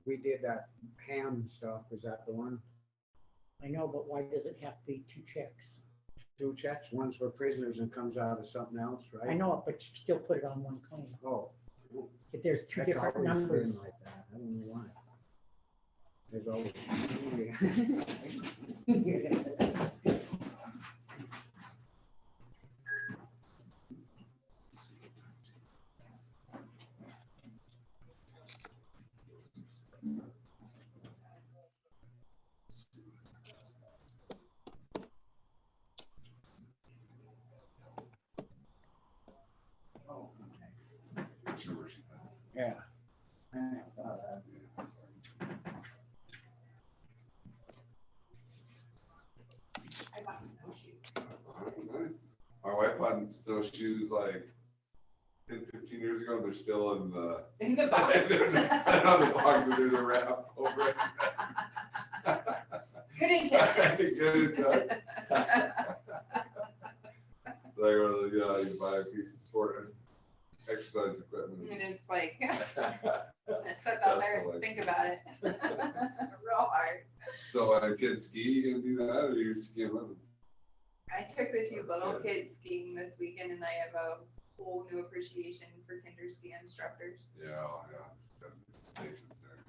we did that ham stuff. Was that the one? I know, but why does it have to be 2 checks? 2 checks, one's for prisoners and comes out of something else, right? I know it, but you still put it on one claim. Oh. If there's 2 That's different always been numbers. like that. I don't know why. There's always. Oh, okay. Sure, she had. Yeah. I never thought of that. Yeah, sorry. bought snowshoes. Nice. My wife bought snowshoes like 10, 15 years ago. They're still in the In the box. they're not on the box, but there's a wrap over it. Good intentions. Good intentions. It's like one of the, you buy a piece of sport exercise equipment. And it's like, sit out there and think about it. Real hard. So kids ski, you gonna do that, or you skiing with them? I took the two little kids skiing this weekend, and I have a whole new appreciation for kinder ski instructors. Yeah, stations there.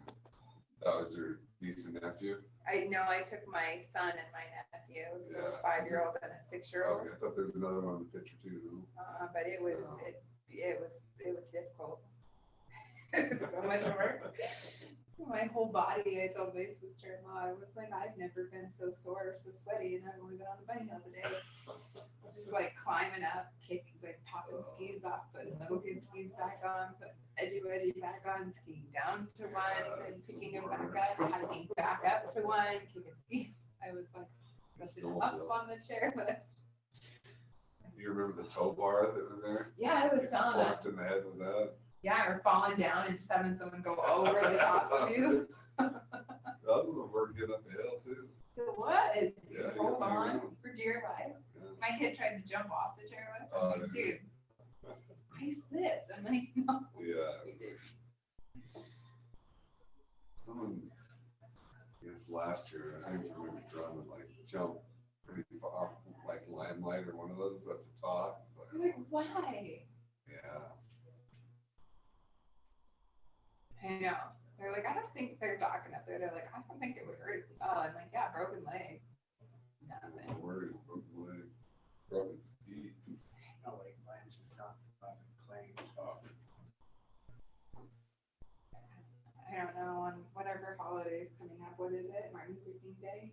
That was your niece and nephew? I know I took my son and my nephew, so Yeah. a 5-year-old and a 6-year-old. Okay, I thought there was another one in the picture too, no? But it was difficult. It was so much work. My whole body, I told my sister-in-law, I was like, I've never been so sore or so sweaty, and I've only been on the bunny hill today. Just like climbing up, kicking, like popping skis off, putting little kid skis back on, putting edgy wedgy back on, skiing down to one, and picking them back up, hiking back up to one, kicking skis. I was like, lifting them up on the chairlift. You remember the tow bar that was there? Yeah, I was You telling them. Clocked in the head with that. Yeah, or falling down and just having someone go over the top of you. That was the work getting up the hill too. It was. Yeah, Hold yeah, on yeah. for dear life. Yeah. My kid tried to jump off the chairlift. Oh, I'm like, dude, I slipped. I'm like, no. Yeah. Someone, I guess last year, I think remember drumming like jump pretty far, like Limelight or one of those at the top. It's I'm like, like, why? yeah. I know. They're like, I don't think they're talking up there. They're like, I don't think it would hurt. Oh, I'm like, yeah, broken leg. Nothing. No worries, broken leg, broken ski. No, like Lance is talking about the claims stuff. I don't know. On whatever holiday is coming up, what is it? Martin Luther King Day?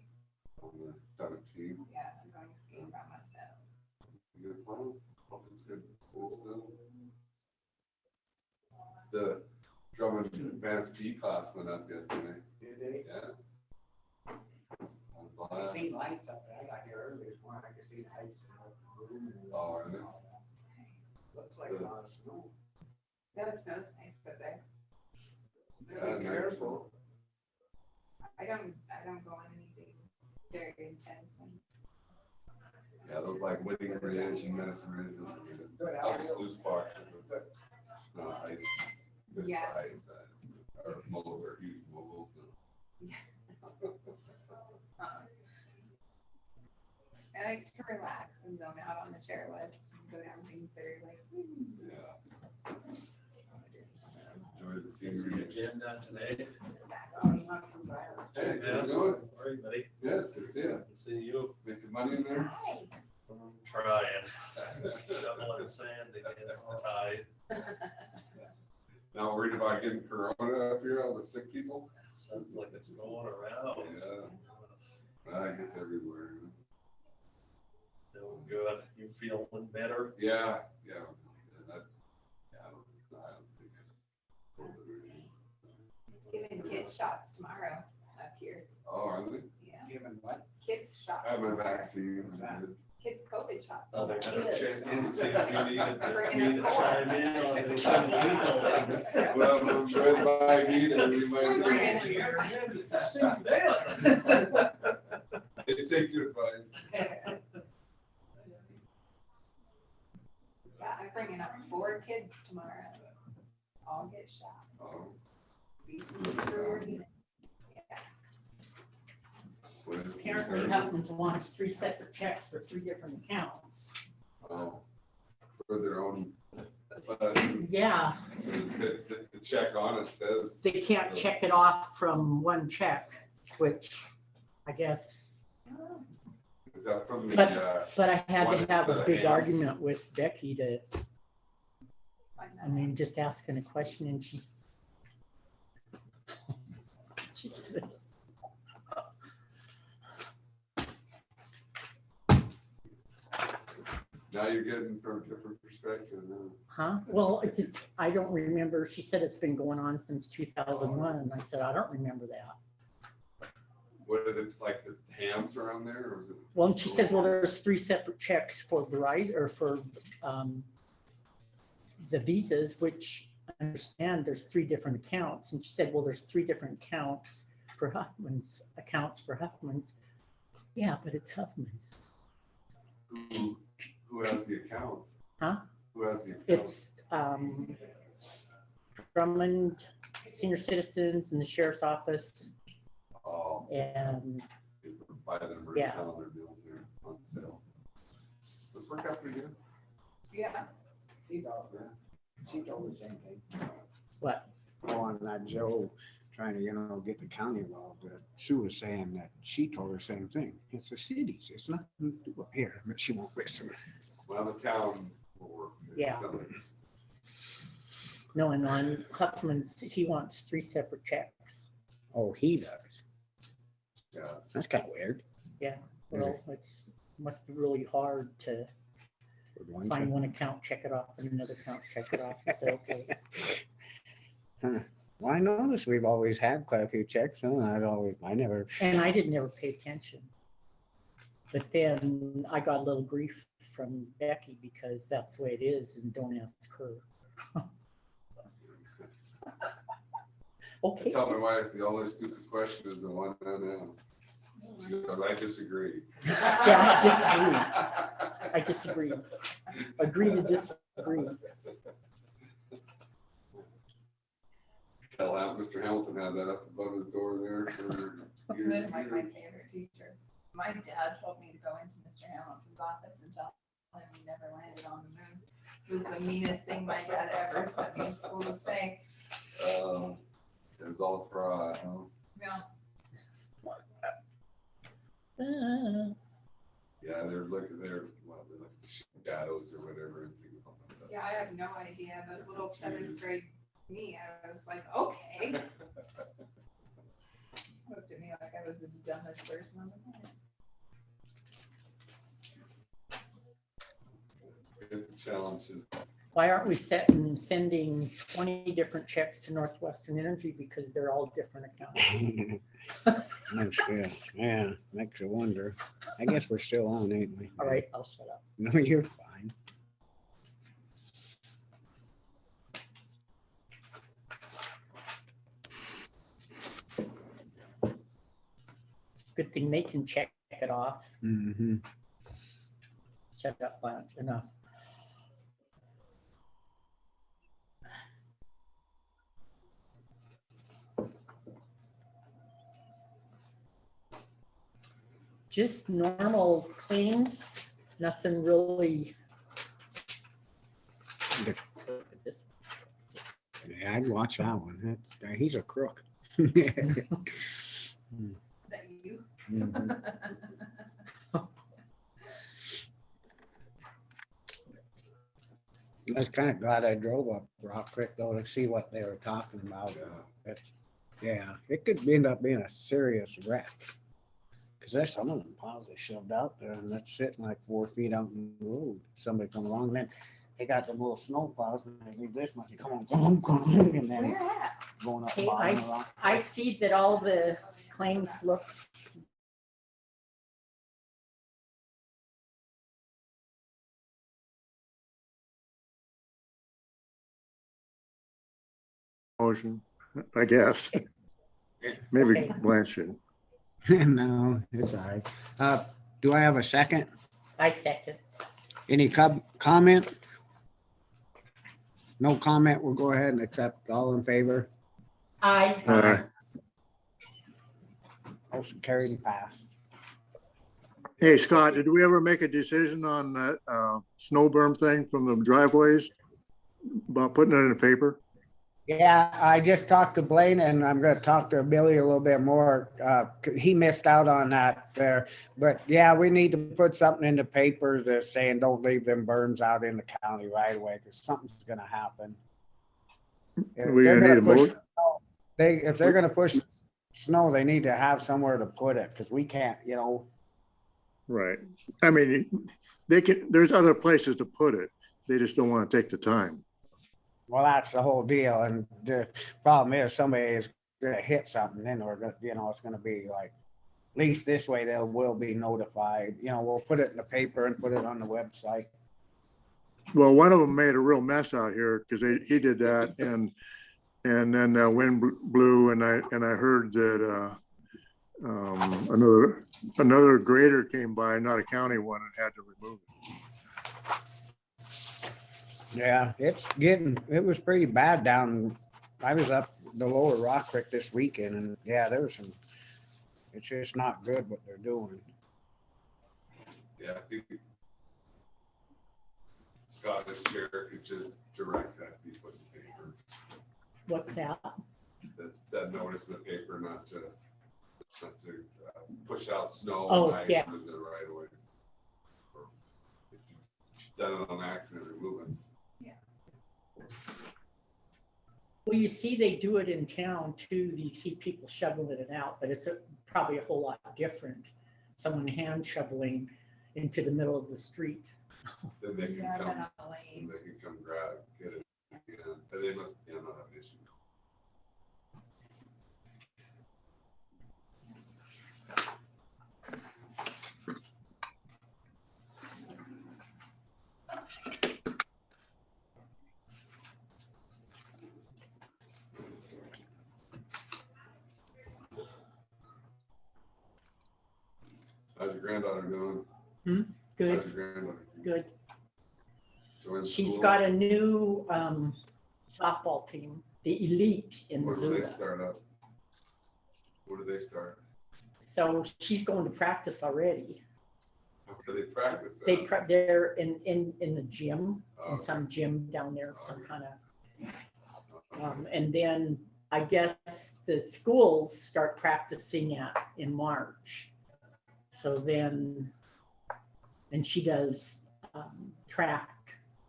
On the 17th. Yeah, I'm going skiing by myself. Good plan. Hope it's good. Good snow. The drum and advanced P class went up yesterday. Did they? Yeah. On I blast. seen lights up there. I got here early this morning. I could see the lights. Oh, really? Looks like a lot of snow. Yeah, the snow's nice up there. Yeah, Be careful. I don't go on anything very intense. And Yeah, those like Whitting Ridge and Medicine Ridge. Good. Up sluice box. It's not ice. This Yeah. ice. Or mobile or huge mobiles. I like to relax and zone out on the chairlift and go down things that are like, Yeah. Enjoy the What's scenery. the agenda today? Hey, how's it going? All right, buddy. Yeah, good to see you. Good to see you. Making money in there? hi. I'm trying. Shoveling sand against the tide. Not worried about getting corona up here, all the sick people? Sounds like it's going around. Yeah. I guess everywhere. Feeling good. You feeling better? Yeah, yeah. I don't think it's COVID or anything. Giving kids shots tomorrow up here. Oh, are they? Yeah, Given what? kids shots. I have my tomorrow. vaccine. What's that? Kids COVID shots. Oh, they're gonna Kids. check in, see if you needed Bringing me to it chime in on the. Well, I'm trying to buy meat and we We're might. bringing Only it. your agenda to see that. They take your advice. Yeah, I'm bringing up 4 kids tomorrow. All get shot. Oh, Yeah. what is it? Apparently Huffman's wants 3 separate checks for 3 different accounts. Oh, for their own. Yeah, The check on it says. they can't check it off from one check, which I guess, Is that from the, but I had One to is have a the big hand. argument with Becky to, Find that I mean, just asking a question and she's. Jesus. now you're getting from a different perspective, huh? Huh? Well, I don't remember. She said it's been going on since 2001. And I said, I don't remember that. What are like the hams around there, or was it? Well, and she says, well, there's 3 separate checks for Verizon or for the visas, which I understand there's 3 different accounts. And she said, well, there's 3 different accounts for Huffman's. Yeah, but it's Huffman's. Who has the accounts? Huh? Who has the accounts? It's Drummond Senior Citizens and the Sheriff's Office. Oh, And they buy them Yeah. calendar deals there on sale. Let's work out pretty good. Yeah. She told the same thing. what? On that Joe trying to, get the county involved. Sue was saying that she told her the same thing. It's the cities. It's nothing to do up here, but she won't listen. Well, the town will work. Yeah. No, and on Huffman's, he wants 3 separate checks. Oh, he does. Yeah. That's kind of weird. Yeah, well, it's, must be really hard to find one account, check it off, and another account, check it off. So, okay. Huh. Well, I noticed we've always had quite a few checks. And I never. And I didn't ever pay attention. But then I got a little grief from Becky because that's the way it is, and don't ask her. I Okay. tell my wife the only stupid question is the one unasked. She goes, I disagree. Yeah, I disagree. Agree to disagree. Mr. Hamilton had that up above his door there for years and Like my years. favorite teacher. My dad told me to go into Mr. Hamilton's office and tell him he never landed on the moon. It was the meanest thing my dad ever sent me in school to say. It was all a fraud, huh? Yeah. Yeah, they're looking there, well, they're like shadows or whatever. And things like that. Yeah, I have no idea, but little 7th grade me, I was like, okay. Looked at me like I was the dumbest person on the planet. The challenge is, Why aren't we sending 20 different checks to Northwestern Energy because they're all different accounts? Yeah, makes you wonder. I guess we're still on, ain't we? All right, I'll shut up. No, you're fine. It's a good thing they can check it off. Mm-hmm. Shut up, Blanche, enough. Just normal claims, nothing really. This- Yeah, I'd watch that one. He's a crook. That you? Mhm. I was kind of glad I drove up Rock Creek though to see what they were talking about. Yeah, it could end up being a serious wreck. Because there's some of them piles they shoved out there and that's sitting like 4 feet out in the road. Somebody come along and then they got the little snow plows and they leave this much, come on, and then Where at? going up the Okay, bottom of the rock. I see that all the claims look. Motion, I guess. Maybe Okay. Blanche should. No, it's all right. Do I have a second? I second. Any comment? No comment, we'll go ahead and accept. All in favor? I, Motion carried and passed. Hey, Scott, did we ever make a decision on that snow berm thing from the driveways? About putting it in the paper? Yeah, I just talked to Blaine and I'm gonna talk to Billy a little bit more. He missed out on that there. But yeah, we need to put something in the paper that's saying don't leave them berms out in the county right away because something's gonna happen. If We they're gonna need a push vote? snow, if they're gonna push snow, they need to have somewhere to put it because we can't, Right. I mean, there's other places to put it. They just don't want to take the time. Well, that's the whole deal. And the problem is somebody is gonna hit something then we're gonna, it's gonna be like least this way they will be notified. You know, we'll put it in the paper and put it on the website. Well, one of them made a real mess out here because he did that, and then wind blew, and I heard that another grader came by, not a county one, and had to remove it. Yeah, it was pretty bad down. I was up the lower Rock Creek this weekend, and yeah, there was some, it's just not good what they're doing. Yeah, I think Scottish Sheriff could just direct that be put in the paper. What's that? That notice in the paper not to push out snow Oh, and ice yeah. into the right of way. Or if you've done it on accident, remove it. Well, you see, they do it in town too. You see people shoveling it out, but it's probably a whole lot different. Someone hand shoveling into the middle of the street. Then they can Yeah, come, but on the lane. they can come grab, get it. Yeah, but they must, not have an issue. How's your granddaughter doing? How's Good, your granddaughter? good. Join She's school? got a new softball team, the elite in When do they Missoula. start up? When do they start? So she's going to practice already. How do they practice that? They're in the gym, Oh, in some gym down there, some Okay. kind of. And then I guess the schools start practicing in March. So then, and she does track.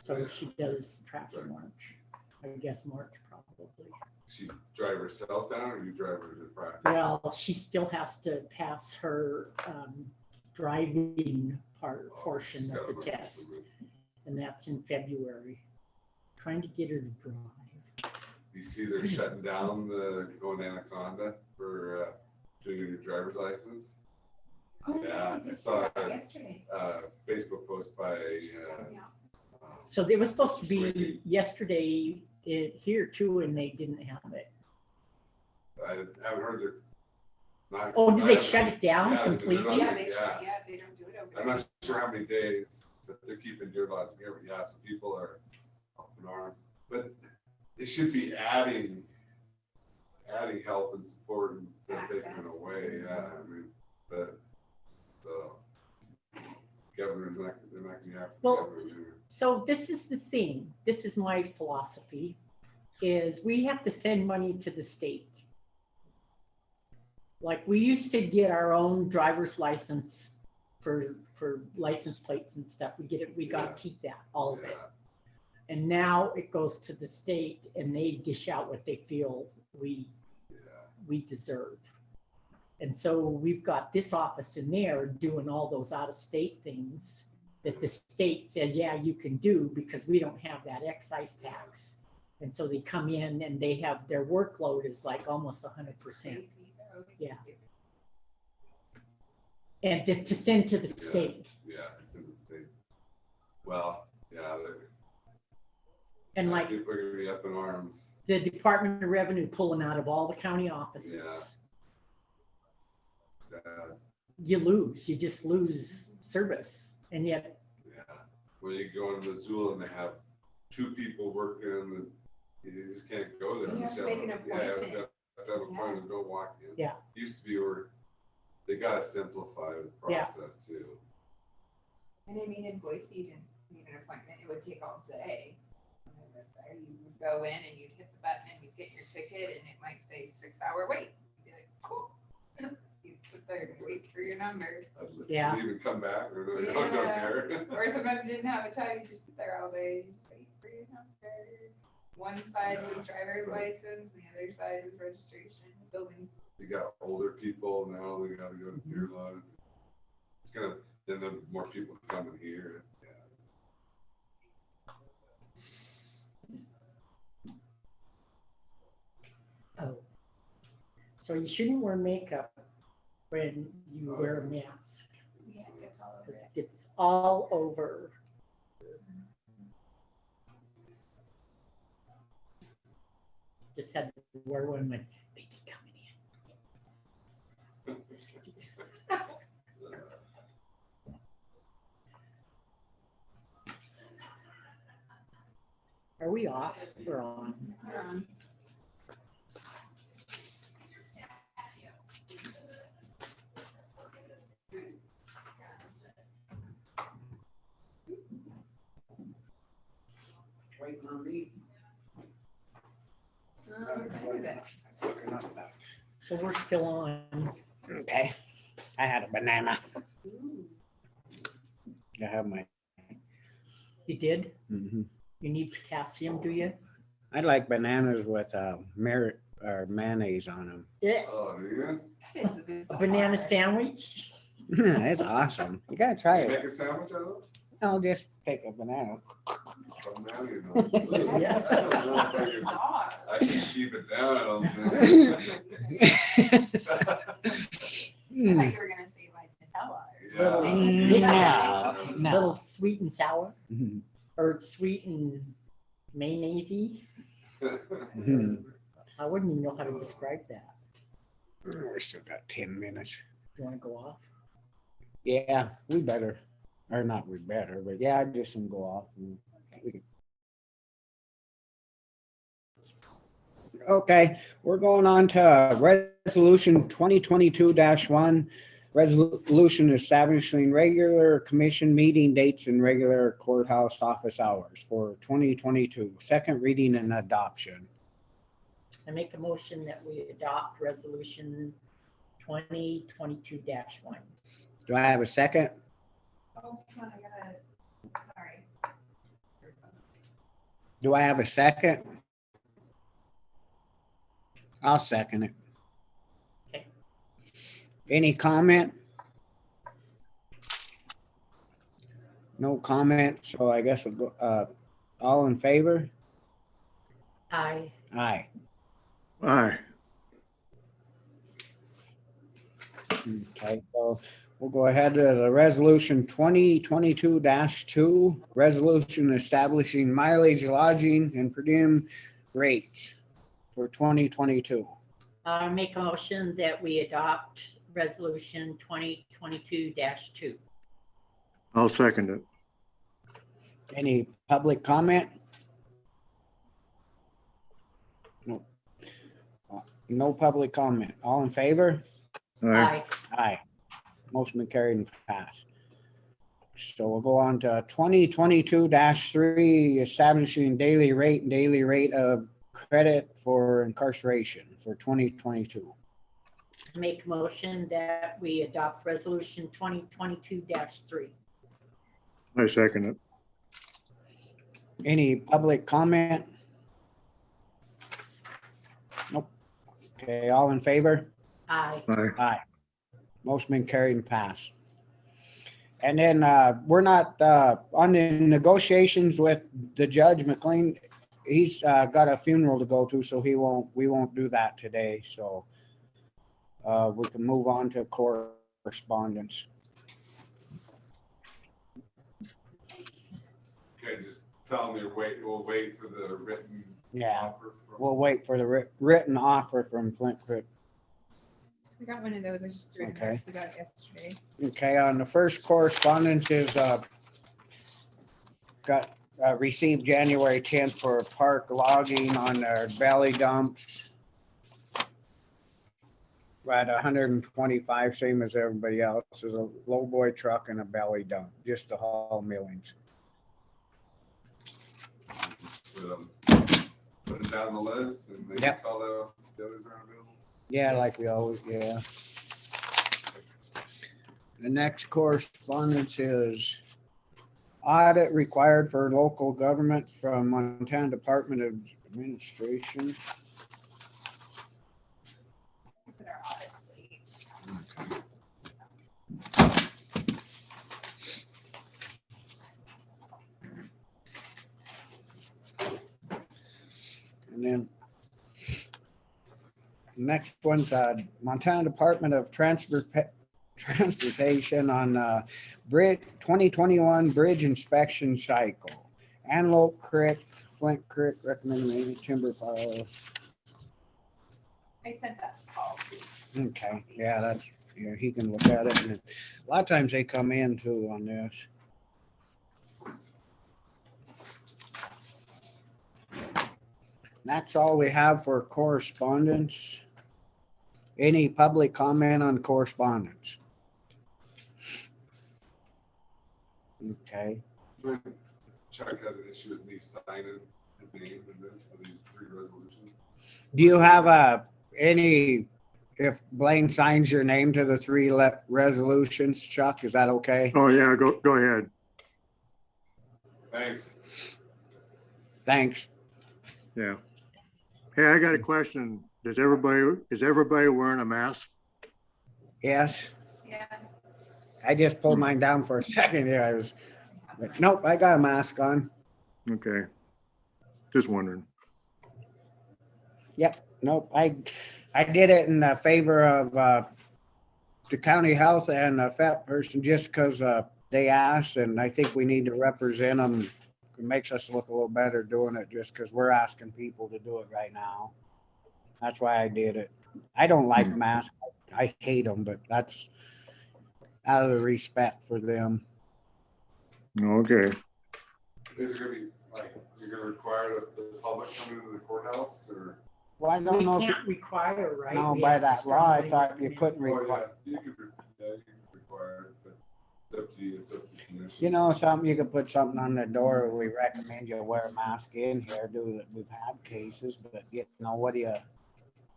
So she does track in March. I guess March probably. She drive herself down or you drive her to practice? Well, she still has to pass her driving portion of the test, and that's in February. Trying to get her to drive. You see they're shutting down going to Anaconda for doing your driver's license? Yeah, I saw a Yesterday. Facebook post by So it was supposed to be Sweetie. yesterday here too, and they didn't have it. I haven't heard it. Oh, did they shut it down Yeah, completely? Yeah, they Yeah. they don't do it over I'm there. not sure how many days that they're keeping deer lodging here, but yeah, some people are up in arms. But it should be adding help and support and they're taking it Access. away, yeah, I mean, but the governor's not, they're not gonna have. Well, so this is the thing. This is my philosophy, is we have to send money to the state. Like we used to get our own driver's license for license plates and stuff. We get it, we gotta keep that, all of it. And now it goes to the state and they dish out what they feel we deserve. And so we've got this office in there doing all those out-of-state things that the state says, yeah, you can do because we don't have that excise tax. And so they come in and they have, their workload is like almost 100%. Crazy. They're always Yeah. crazy. And to send to the state. Yeah, it's in the state. Well, yeah, And like people are gonna be up in arms. the Department of Revenue pulling out of all the county offices. Sad. You just lose service. And yet, Yeah, when you go in Missoula and they have two people working and you just can't go there. You have to make an appointment. Yeah, you have to have an appointment, don't walk in. Yeah. Used to be where they gotta simplify the Yeah. process too. And I mean, in Boise, you didn't need an appointment, it would take all day. You would go in and you'd hit the button and you'd get your ticket and it might say 6-hour wait. You'd be like, cool. You'd sit there and wait for your number. Yeah. Leave and come back or don't Yeah. care. Or sometimes you didn't have a time, you just sit there all day, you just wait for your number. One side was driver's license, and the other side was registration, building. You got older people now, they gotta go to Deer Lodge. It's gonna, then the more people coming here. Yeah. oh. So you shouldn't wear makeup when you wear a mask. Yeah, it's all over it. It's all over. Just had to wear one when Vicky coming in. Are we off or on? Waiting on me. What is it? Looking up that. So we're still on. Okay, I had a banana. Ooh. I have my. You did? Mhm. You need potassium, do you? I like bananas with merit or mayonnaise on them. Yeah. Oh, do you? That is a bit A banana hard. sandwich? It's awesome. You gotta try You it. make a sandwich out of it? I'll just take a banana. Some mayonnaise on it. Yeah. I don't know if Bizarre. I can keep it down, I don't think. I thought you were gonna say like Nutella. Little- Yeah. No, Little sweet and sour Mhm. or sweet and mayonnaise. Mhm. I wouldn't even know how to describe that. We still got 10 minutes. You want to go off? Yeah, we better, or not we better, but yeah, I just can go off. Okay, we're going on to resolution 2022-1, resolution establishing regular commission meeting dates and regular courthouse office hours for 2022, second reading and adoption. I make a motion that we adopt resolution 2022-1. Do I have a second? Oh, come on, I gotta, sorry. Do I have a second? I'll second it. Okay. Any comment? No comment, so I guess we'll go, all in favor? Aye. Aye. Aye. Okay, so we'll go ahead to the resolution 2022-2, resolution establishing mileage, lodging, and per diem rates for 2022. I make a motion that we adopt resolution 2022-2. I'll second it. Any public comment? No. No public comment. All in favor? Aye. Aye. Motion been carried and passed. So we'll go on to 2022-3, establishing daily rate and daily rate of credit for incarceration for 2022. Make a motion that we adopt resolution 2022-3. I second it. Any public comment? Nope. Okay, all in favor? Aye. Aye. Aye. Motion been carried and passed. And then we're not on the negotiations with the Judge McLean. He's got a funeral to go to, so we won't do that today. So we can move on to correspondence. Okay, just tell me, we'll wait for the written Yeah, offer from. we'll wait for the written offer from Flint Creek. So we got one of those, I just threw it in Okay. there, 'cause we got it yesterday. Okay, on the first correspondence is got received January 10th for park logging on their valley dumps. At 125, same as everybody else, is a low boy truck and a belly dump, just to haul millings. Put it down the list and they Yep. call out if the others aren't available. Yeah, like we always, yeah. The next correspondence is audit required for local government from Montana Department of Administration. Put our audits late. And then next one's Montana Department of Transportation on bridge 2021 bridge inspection cycle. Antelope Creek, Flint Creek, recommended timber file. I sent that to Paul too. Okay, yeah, that's, yeah, he can look at it. And a lot of times they come in too on this. That's all we have for correspondence. Any public comment on correspondence? Okay, Chuck has an issue with me signing his name in this, for these 3 resolutions. do you have any, if Blaine signs your name to the 3 resolutions, Chuck, is that okay? Oh, yeah, go ahead. Thanks. Thanks. Yeah. Hey, I got a question. Is everybody wearing a mask? Yes, Yeah. I just pulled mine down for a second here. I was like, nope, I got a mask on. Okay. Just wondering. Yep, nope, I did it in favor of the county health and the FEP person just because they asked, and I think we need to represent them. It makes us look a little better doing it just because we're asking people to do it right now. That's why I did it. I don't like masks. I hate them, but that's out of the respect for them. Okay. Is it gonna be like, you're gonna require the public coming into the courthouse or? Well, I don't We know if can't require, right? no, We by have to that law, I strongly thought you recommend. couldn't Oh, require. yeah, you could require it, but it's up to you, it's up to the commission. You know, something, you could put something on the door. We recommend you wear a mask in here. We've had cases, but you know, what do you,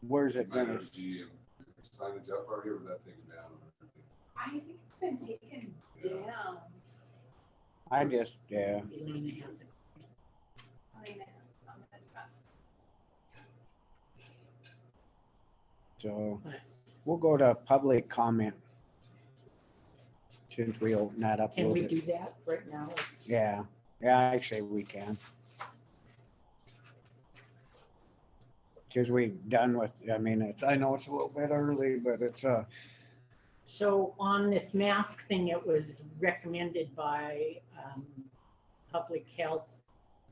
where's it Might gonna? have to be signage up already or that thing's down. I think it's been taken down. I just, yeah. Elena has it. Elena has something, but So we'll go to public comment. Since we open that up a Can little we bit. do that right now? Yeah, actually we can. Cause we done with, I mean, I know it's a little bit early, but it's So on this mask thing, it was recommended by public health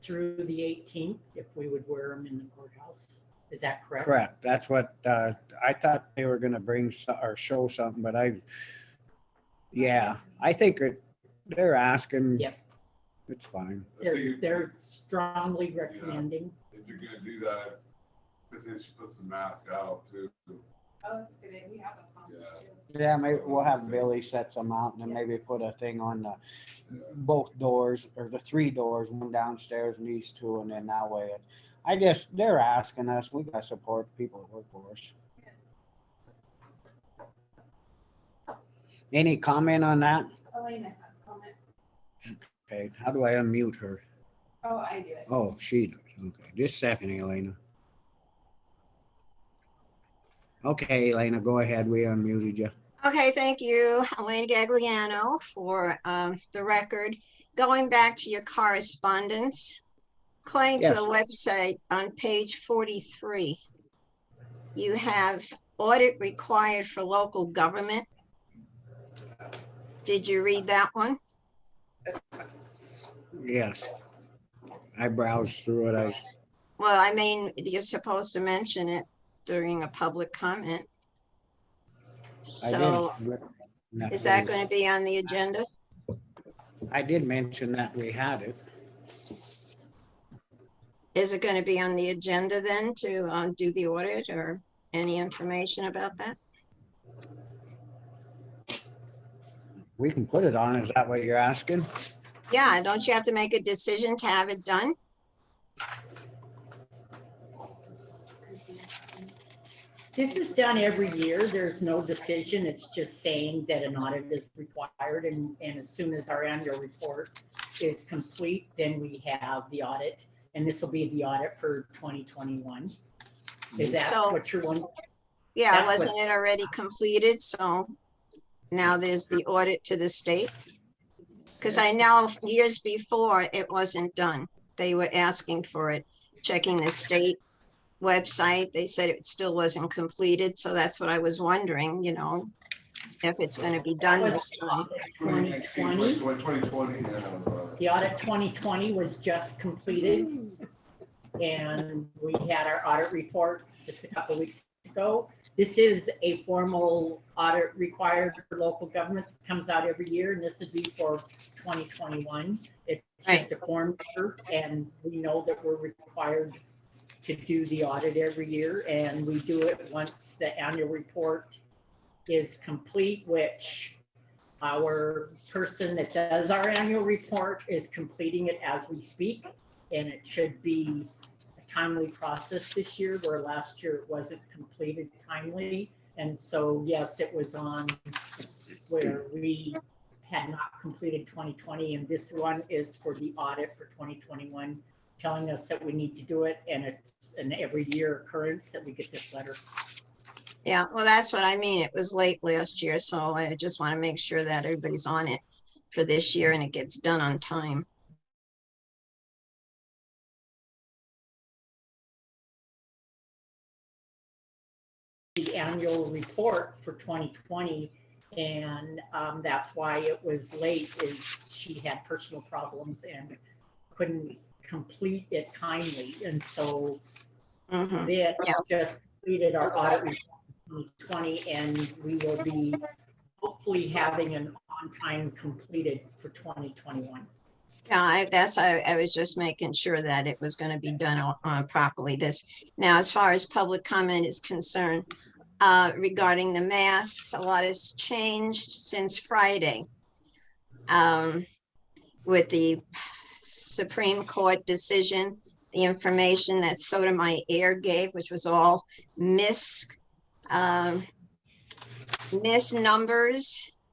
through the 18th, if we would wear them in the courthouse. Is that correct? correct. That's what, I thought they were gonna bring or show something, but yeah, I think they're asking. Yep. It's fine. I think They're strongly recommending. if you're gonna do that, potentially put some masks out too. oh, that's good. We have a conversation. Yeah, maybe we'll have Billy set some out and then maybe put a thing on the both doors or the 3 doors, one downstairs and these 2, and then that way. They're asking us, we gotta support people that work for us. Any comment on that? Elena has comment. Okay, how do I unmute her? Oh, I do it. Oh, she does. Okay, just a second, Elena. Okay, Elena, go ahead. We unmuted you. Okay, thank you, Elena Gagliano, for the record. Going back to your correspondence, according to Yes. the website on page 43, you have audit required for local government. Did you read that one? Yes. I browsed through it. Well, I mean, you're supposed to mention it during a public comment. So is that going to be on the agenda? I did mention that we had it. Is it going to be on the agenda then to do the audit or any information about that? We can put it on. Is that what you're asking? Yeah, don't you have to make a decision to have it done? This is done every year. There's no decision. It's just saying that an audit is required. And as soon as our annual report is complete, then we have the audit. And this will be the audit for 2021. Is that So- what you're wondering? Yeah, That's wasn't what- it already completed? So now there's the audit to the state. Because I know years before it wasn't done. They were asking for it, checking the state website, they said it still wasn't completed. So that's what I was wondering, you know, if it's going to be done this time. 2020, 2020, the audit 2020 was just completed. And we had our audit report just a couple of weeks ago. This is a formal audit required for local governments. It comes out every year, and this would be for 2021. It's just a form, and we know that we're required to do the audit every year, and we do it once the annual report is complete, which our person that does our annual report is completing it as we speak, and it should be a timely process this year, where last year it wasn't completed timely. And so, yes, it was on where we had not completed 2020, and this one is for the audit for 2021, telling us that we need to do it, and it's an every year occurrence that we get this letter. Yeah, well, that's what I mean. It was late last year, so I just want to make sure that everybody's on it for this year and it gets done on time. The annual report for 2020, and that's why it was late, is she had personal problems and couldn't complete it timely. And so then just completed our audit report for 2020, and we will be hopefully having an on-time completed for 2021. Yeah, I was just making sure that it was going to be done properly. Now, as far as public comment is concerned, regarding the masks, a lot has changed since Friday. With the Supreme Court decision, the information that Sotomayor gave, which was all misnumbers.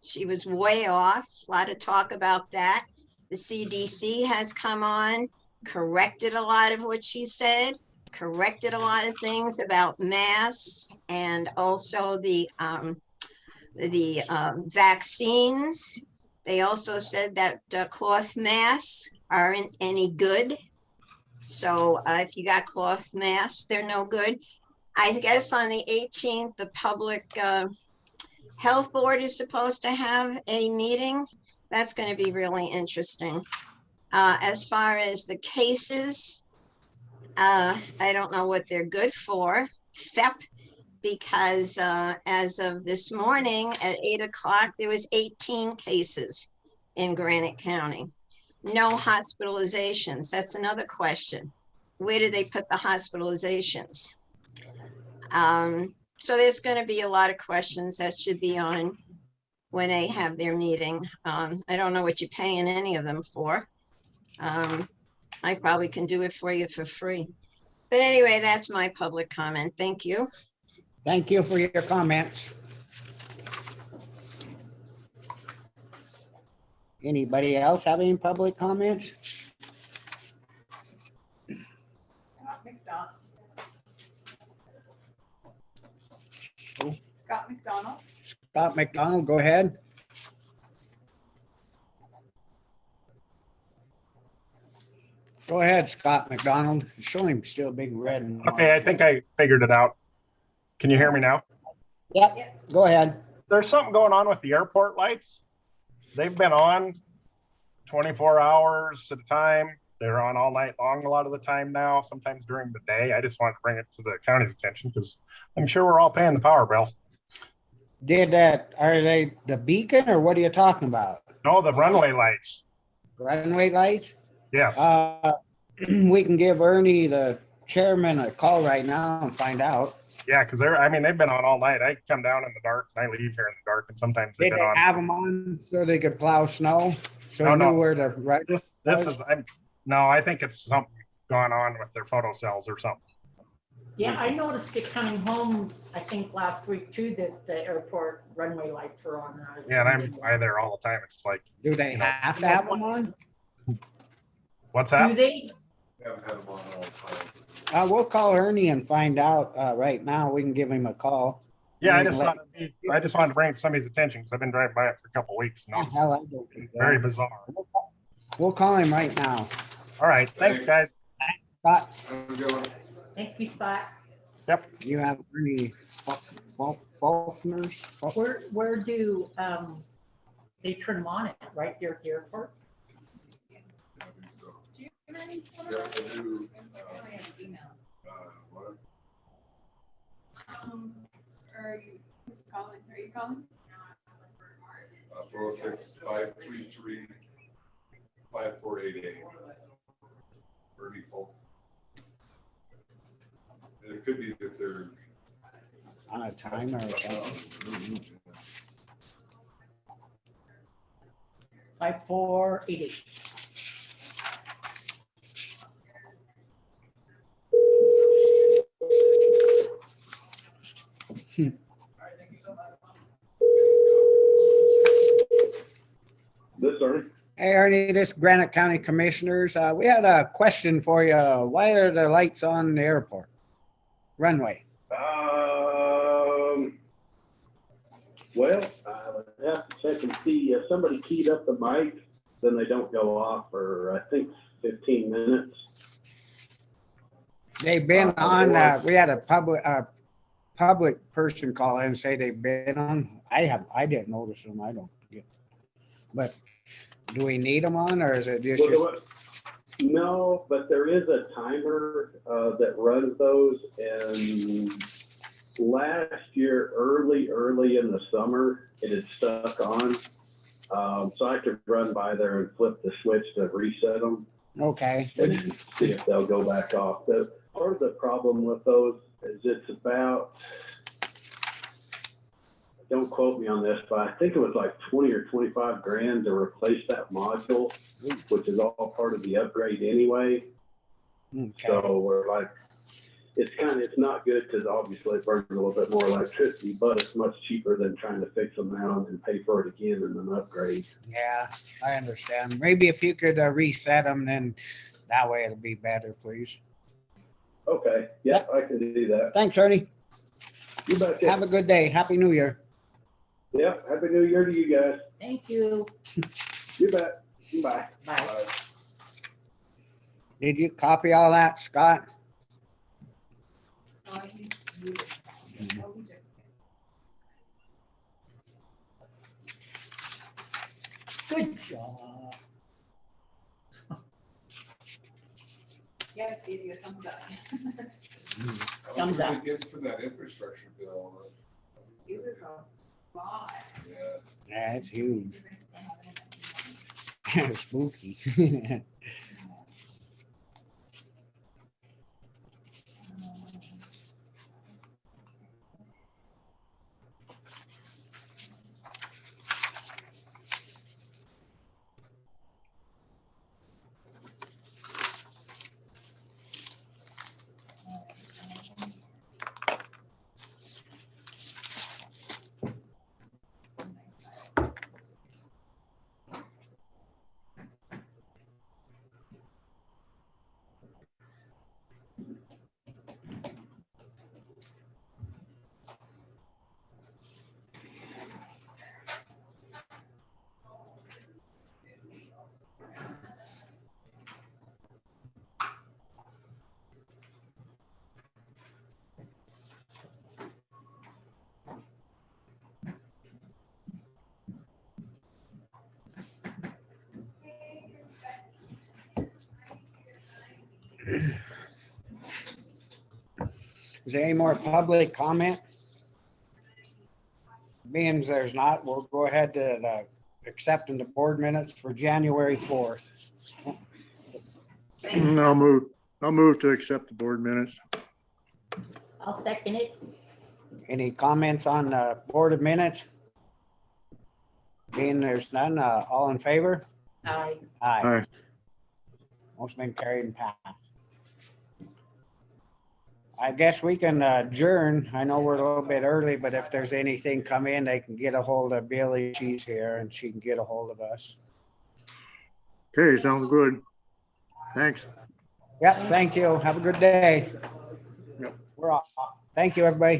She was way off. A lot of talk about that. The CDC has come on, corrected a lot of what she said, corrected a lot of things about masks, and also the vaccines. They also said that cloth masks aren't any good. So if you got cloth masks, they're no good. I guess on the 18th, the Public Health Board is supposed to have a meeting. That's going to be really interesting. As far as the cases, I don't know what they're good for. THEP, because as of this morning at 8 o'clock, there was 18 cases in Granite County. No hospitalizations. That's another question. Where do they put the hospitalizations? So there's going to be a lot of questions that should be on when they have their meeting. I don't know what you're paying any of them for. I probably can do it for you for free. But anyway, that's my public comment. Thank you. Thank you for your comments. Anybody else have any public comments? Scott McDonald. Scott McDonald, go ahead. Go ahead, Scott McDonald. Show him still big red. And okay, I think I figured it out. Can you hear me now? Yep, go ahead. There's something going on with the airport lights. They've been on 24 hours at a time. They're on all night long a lot of the time now, sometimes during the day. I just wanted to bring it to the county's attention because I'm sure we're all paying the power bill. Are they the beacon or what are you talking about? No, the runway lights. Runway lights? Yes. We can give Ernie, the chairman, a call right now and find out. Yeah, because they've been on all night. I come down in the dark and I leave here in the dark, and sometimes they've Did been they on. have them on so they could plow snow? So you knew where to right. This is no, I think it's something gone on with their photo cells or something. Yeah, I noticed it coming home, I think last week too, that the airport runway lights were on. Yeah, and I'm by there all the time. It's like, do they have to have them on? What's that? Do they? haven't had them on all the time. We'll call Ernie and find out right now. We can give him a call. Yeah, I just wanted to bring it to somebody's attention because I've been driving by it for a couple of weeks now. It's very bizarre. We'll call him right now. All right. Thanks, guys. Scott. Thank you, Spot. Yep. You have any Faulkners? Where do, they turn them on at, right there at the airport? So, Do you have any phone yeah, number? I do, I only have an email. what? Are you, who's calling? Are you calling? 406-533-5488. Bernie Folk. And it could be that they're. On a timer or something. 5488. This, Ernie? Hey, Ernie, this Granite County Commissioners. We had a question for you. Why are the lights on the airport runway? Well, I would have to check and see if somebody keyed up the mic, then they don't go off for, I think, 15 minutes. They've been on. We had a public person call in and say they've been on. I didn't notice them. I don't get. But do we need them on, or is it just? No, but there is a timer that runs those, and last year, early in the summer, it had stuck on. So I could run by there and flip the switch to reset them. Okay. And see if they'll go back off. Part of the problem with those is it's about, don't quote me on this, but I think it was like 20 or 25 grand to replace that module, which is all part of the upgrade anyway. Okay. So we're like, it's not good because obviously it burns a little bit more electricity, but it's much cheaper than trying to fix them now and pay for it again in an upgrade. Yeah, I understand. Maybe if you could reset them, then that way it'll be better, please. Okay, yeah, I can do that. Thanks, Ernie. You betcha. Have a good day. Happy New Year. Yeah, happy New Year to you guys. Thank you. You bet. Bye. Bye. Did you copy all that, Scott? Good job. Yeah, give you a thumbs up. Thumbs up. Get for that infrastructure bill. It was a lot. Yeah. Yeah, it's huge. Spooky. Is there any more public comment? Being as there's not, we'll go ahead to accepting the board minutes for January 4th. I'll move to accept the board minutes. I'll second it. Any comments on the board of minutes? Being there's none, all in favor? Aye. Aye. Aye. Most been carried and passed. I guess we can adjourn. I know we're a little bit early, but if there's anything come in, they can get a hold of Billy. She's here and she can get a hold of us. Okay, sounds good. Thanks. Yep, thank you. Have a good day. Yep. We're off. Thank you, everybody.